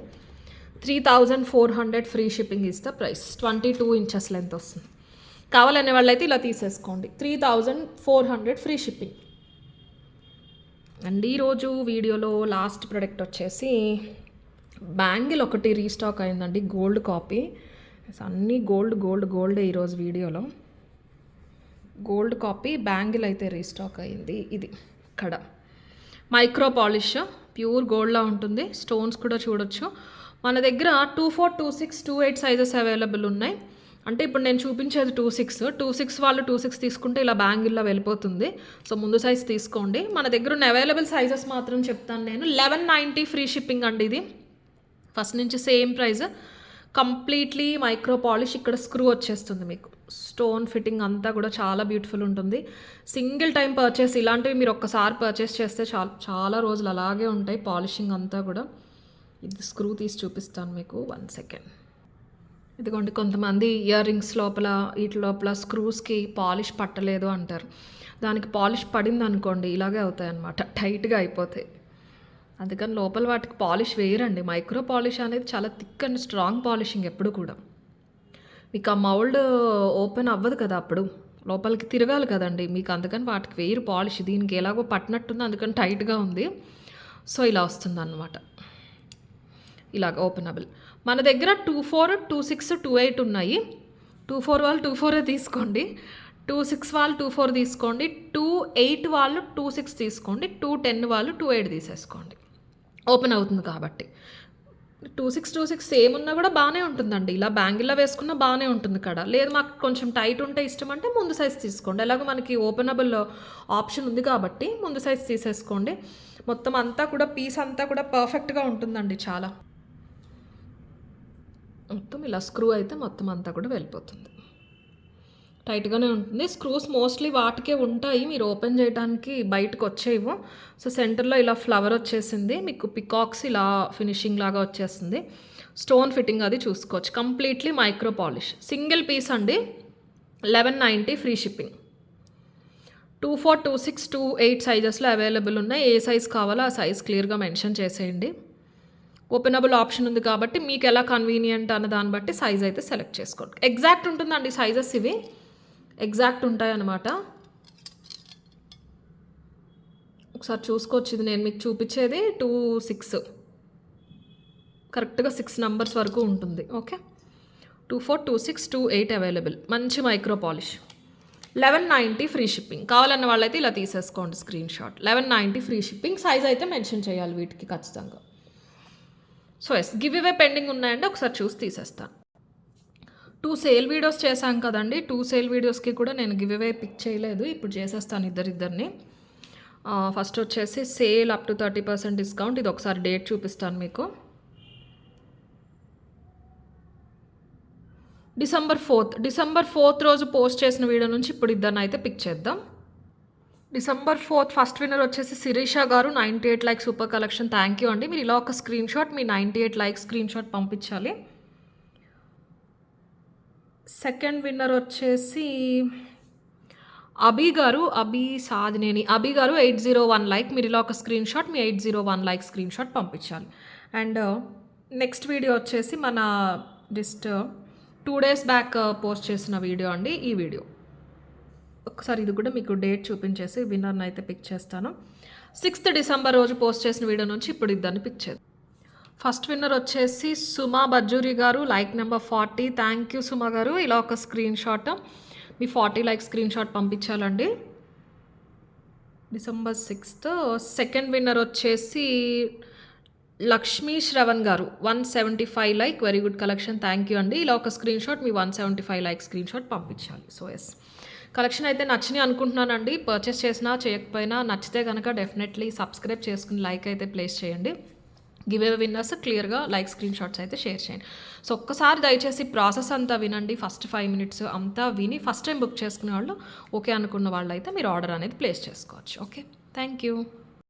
Speaker 1: 3400 free shipping is the price. 22 inches length వస్తుంది. కావాలనే వాళ్ళైతే ఇలా తీసేసుకోండి. 3400 ఫ్రీ షిప్పింగ్. అండ్ ఈరోజు వీడియోలో లాస్ట్ ప్రోడక్ట్ వచ్చేసి బ్యాంగిల్ ఒకటి రీస్టాక్ అయిందండి, గోల్డ్ కాపీ. అన్నీ గోల్డ్ ఈరోజు వీడియోలో గోల్డ్ కాపీ బ్యాంగిల్ అయితే రీస్టాక్ అయింది. ఇది ఇక్కడ మైక్రో పాలిష్, ప్యూర్ గోల్డ్లా ఉంటుంది. స్టోన్స్ కూడా చూడొచ్చు. మన దగ్గర 24, 26, 28 సైజెస్ అవైలబుల్ ఉన్నాయి. అంటే ఇప్పుడు నేను చూపించేది 26 వాళ్ళు 26 తీసుకుంటే ఇలా బ్యాంగిల్లో వెళ్ళిపోతుంది. సో ముందు సైజ్ తీసుకోండి. మన దగ్గర ఉన్న అవైలబుల్ సైజెస్ మాత్రం చెప్తాను నేను. 1190 ఫ్రీ షిప్పింగ్ అండి. ఇది ఫస్ట్ నుంచి same price. Completely micro polish. ఇక్కడ స్క్రూ వచ్చేస్తుంది మీకు. స్టోన్ ఫిట్టింగ్ అంతా కూడా చాలా బ్యూటిఫుల్ ఉంటుంది. Single time purchase. ఇలాంటివి మీరు ఒక్కసారి పర్చేస్ చేస్తే చాలా రోజులు అలాగే ఉంటాయి. పాలిషింగ్ అంతా కూడా. ఇది స్క్రూ తీసి చూపిస్తాను మీకు, 1 సెకండ్. ఇదిగోండి, కొంతమంది ఇయర్ రింగ్స్ లోపల వీటి లోపల స్క్రూస్కి పాలిష్ పట్టలేదు అంటారు. దానికి పాలిష్ పడింది అనుకోండి ఇలాగే అవుతాయి అన్నమాట, టైట్గా అయిపోతాయి. అందుకని లోపల వాటికి పాలిష్ వేయరండి. మైక్రో పాలిష్ అనేది చాలా థిక్ అండ్ స్ట్రాంగ్ పాలిషింగ్ ఎప్పుడు కూడా. మీకు ఆ మౌల్డ్ ఓపెన్ అవ్వదు కదా, అప్పుడు లోపలికి తిరగాలి కదండి మీకు. అందుకని వాటికి వేయరు పాలిష్. దీనికి ఎలాగో పట్టినట్టుంది, అందుకని టైట్గా ఉంది. సో ఇలా వస్తుంది అన్నమాట, ఇలాగ ఓపెనబుల్. మన దగ్గర 24, 26, 28 ఉన్నాయి. 24 వాళ్ళు 24 తీసుకోండి, 26 వాళ్ళు 24 తీసుకోండి, 28 వాళ్ళు 26 తీసుకోండి, 210 వాళ్ళు 28 తీసేసుకోండి. ఓపెన్ అవుతుంది కాబట్టి. 26 సేమ్ ఉన్నా కూడా బాగానే ఉంటుందండి. ఇలా బ్యాంగిల్లో వేసుకున్నా బాగానే ఉంటుంది కదా. లేదు మాకు కొంచెం టైట్ ఉంటే ఇష్టం అంటే ముందు సైజ్ తీసుకోండి. ఎలాగో మనకి ఓపెనబుల్ ఆప్షన్ ఉంది కాబట్టి ముందు సైజ్ తీసేసుకోండి. మొత్తం అంతా కూడా పీస్ అంతా కూడా పర్ఫెక్ట్గా ఉంటుందండి. చాలా మొత్తం ఇలా స్క్రూ అయితే మొత్తం అంతా కూడా వెళ్ళిపోతుంది. టైట్గానే ఉంటుంది. స్క్రూస్ మోస్ట్లీ వాటికే ఉంటాయి, మీరు ఓపెన్ చేయడానికి బయటకు వచ్చేవు. సో సెంటర్లో ఇలా ఫ్లవర్ వచ్చేసింది మీకు. పికాక్స్ ఇలా ఫినిషింగ్ లాగా వచ్చేసింది. స్టోన్ ఫిట్టింగ్ అది చూసుకోవచ్చు. Completely micro polish. Single piece అండి, 1190 ఫ్రీ షిప్పింగ్. 24, 26, 28 సైజెస్లో అవైలబుల్ ఉన్నాయి. ఏ సైజ్ కావాలో ఆ సైజ్ క్లియర్గా మెన్షన్ చేసేయండి. ఓపెనబుల్ ఆప్షన్ ఉంది కాబట్టి మీకు ఎలా కన్వీనియంట్ అన్న దాన్ని బట్టి సైజ్ అయితే సెలెక్ట్ చేసుకోండి. ఎగ్జాక్ట్ ఉంటుందండి సైజెస్, ఇవి ఎగ్జాక్ట్ ఉంటాయి అన్నమాట. ఒకసారి చూసుకోవచ్చు. ఇది నేను మీకు చూపించేది 26, కరెక్ట్గా 6 నెంబర్స్ వరకు ఉంటుంది. Okay, 24, 26, 28 available. మంచి మైక్రో పాలిష్. 1190 free shipping. కావాలన్న వాళ్ళైతే ఇలా తీసేసుకోండి screenshot. 1190 free shipping. Size అయితే మెన్షన్ చేయాలి వీటికి ఖచ్చితంగా. So yes, giveaway pending ఉన్నాయండి, ఒకసారి చూసి తీసేస్తాను. 2 సేల్ వీడియోస్ చేశాం కదండి. 2 సేల్ వీడియోస్కి కూడా నేను గివ్ అవే పిక్ చేయలేదు. ఇప్పుడు చేసేస్తాను ఇద్దరిని. ఫస్ట్ వచ్చేసి సేల్ అప్ టు 30% డిస్కౌంట్. ఇది ఒకసారి డేట్ చూపిస్తాను మీకు. డిసెంబర్ 4th రోజు పోస్ట్ చేసిన వీడియో నుంచి ఇప్పుడు ఇద్దరిని అయితే పిక్ చేద్దాం. December 4th ఫస్ట్ విన్నర్ వచ్చేసి శిరీష గారు, 98 likes super collection. Thank you అండి. మీరు ఇలా ఒక స్క్రీన్ షాట్, మీ 98 లైక్స్ స్క్రీన్ షాట్ పంపించాలి. సెకండ్ విన్నర్ వచ్చేసి అభి గారు, సాధినేని అభి గారు, 801 లైక్. మీరు ఇలా ఒక స్క్రీన్ షాట్, మీ 801 లైక్ స్క్రీన్ షాట్ పంపించాలి. అండ్ నెక్స్ట్ వీడియో వచ్చేసి మన జస్ట్ 2 days బ్యాక్ పోస్ట్ చేసిన వీడియో అండి. ఈ వీడియో ఒకసారి ఇది కూడా మీకు డేట్ చూపించేసి విన్నర్ని అయితే పిక్ చేస్తాను. 6th డిసెంబర్ రోజు పోస్ట్ చేసిన వీడియో నుంచి ఇప్పుడు ఇద్దరిని పిక్ చేద్దాం. ఫస్ట్ విన్నర్ వచ్చేసి సుమా బజ్జూరి గారు, like number 40. Thank you Suma గారు. ఇలా ఒక స్క్రీన్ షాట్, మీ 40 లైక్ స్క్రీన్ షాట్ పంపించాలండి. December 6th. సెకండ్ విన్నర్ వచ్చేసి లక్ష్మీ శ్రవణ్ గారు, 175 like. Very good collection, thank you అండి. ఇలా ఒక స్క్రీన్ షాట్, మీ 175 లైక్ స్క్రీన్ షాట్ పంపించాలి. సో ఎస్, కలెక్షన్ అయితే నచ్చినాయి అనుకుంటున్నానండి. పర్చేస్ చేసినా చేయకపోయినా నచ్చితే కనుక డెఫినెట్లీ సబ్స్క్రైబ్ చేసుకుని లైక్ అయితే ప్లేస్ చేయండి. గివ్ అవే విన్నర్స్ క్లియర్గా లైక్ స్క్రీన్ షాట్స్ అయితే షేర్ చేయండి. సో ఒక్కసారి దయచేసి ప్రాసెస్ అంతా వినండి. ఫస్ట్ 5 minutes అంతా విని ఫస్ట్ టైం బుక్ చేసుకునే వాళ్ళు, ఓకే అనుకున్న వాళ్ళు అయితే మీరు ఆర్డర్ అనేది ప్లేస్ చేసుకోవచ్చు. Okay, thank you.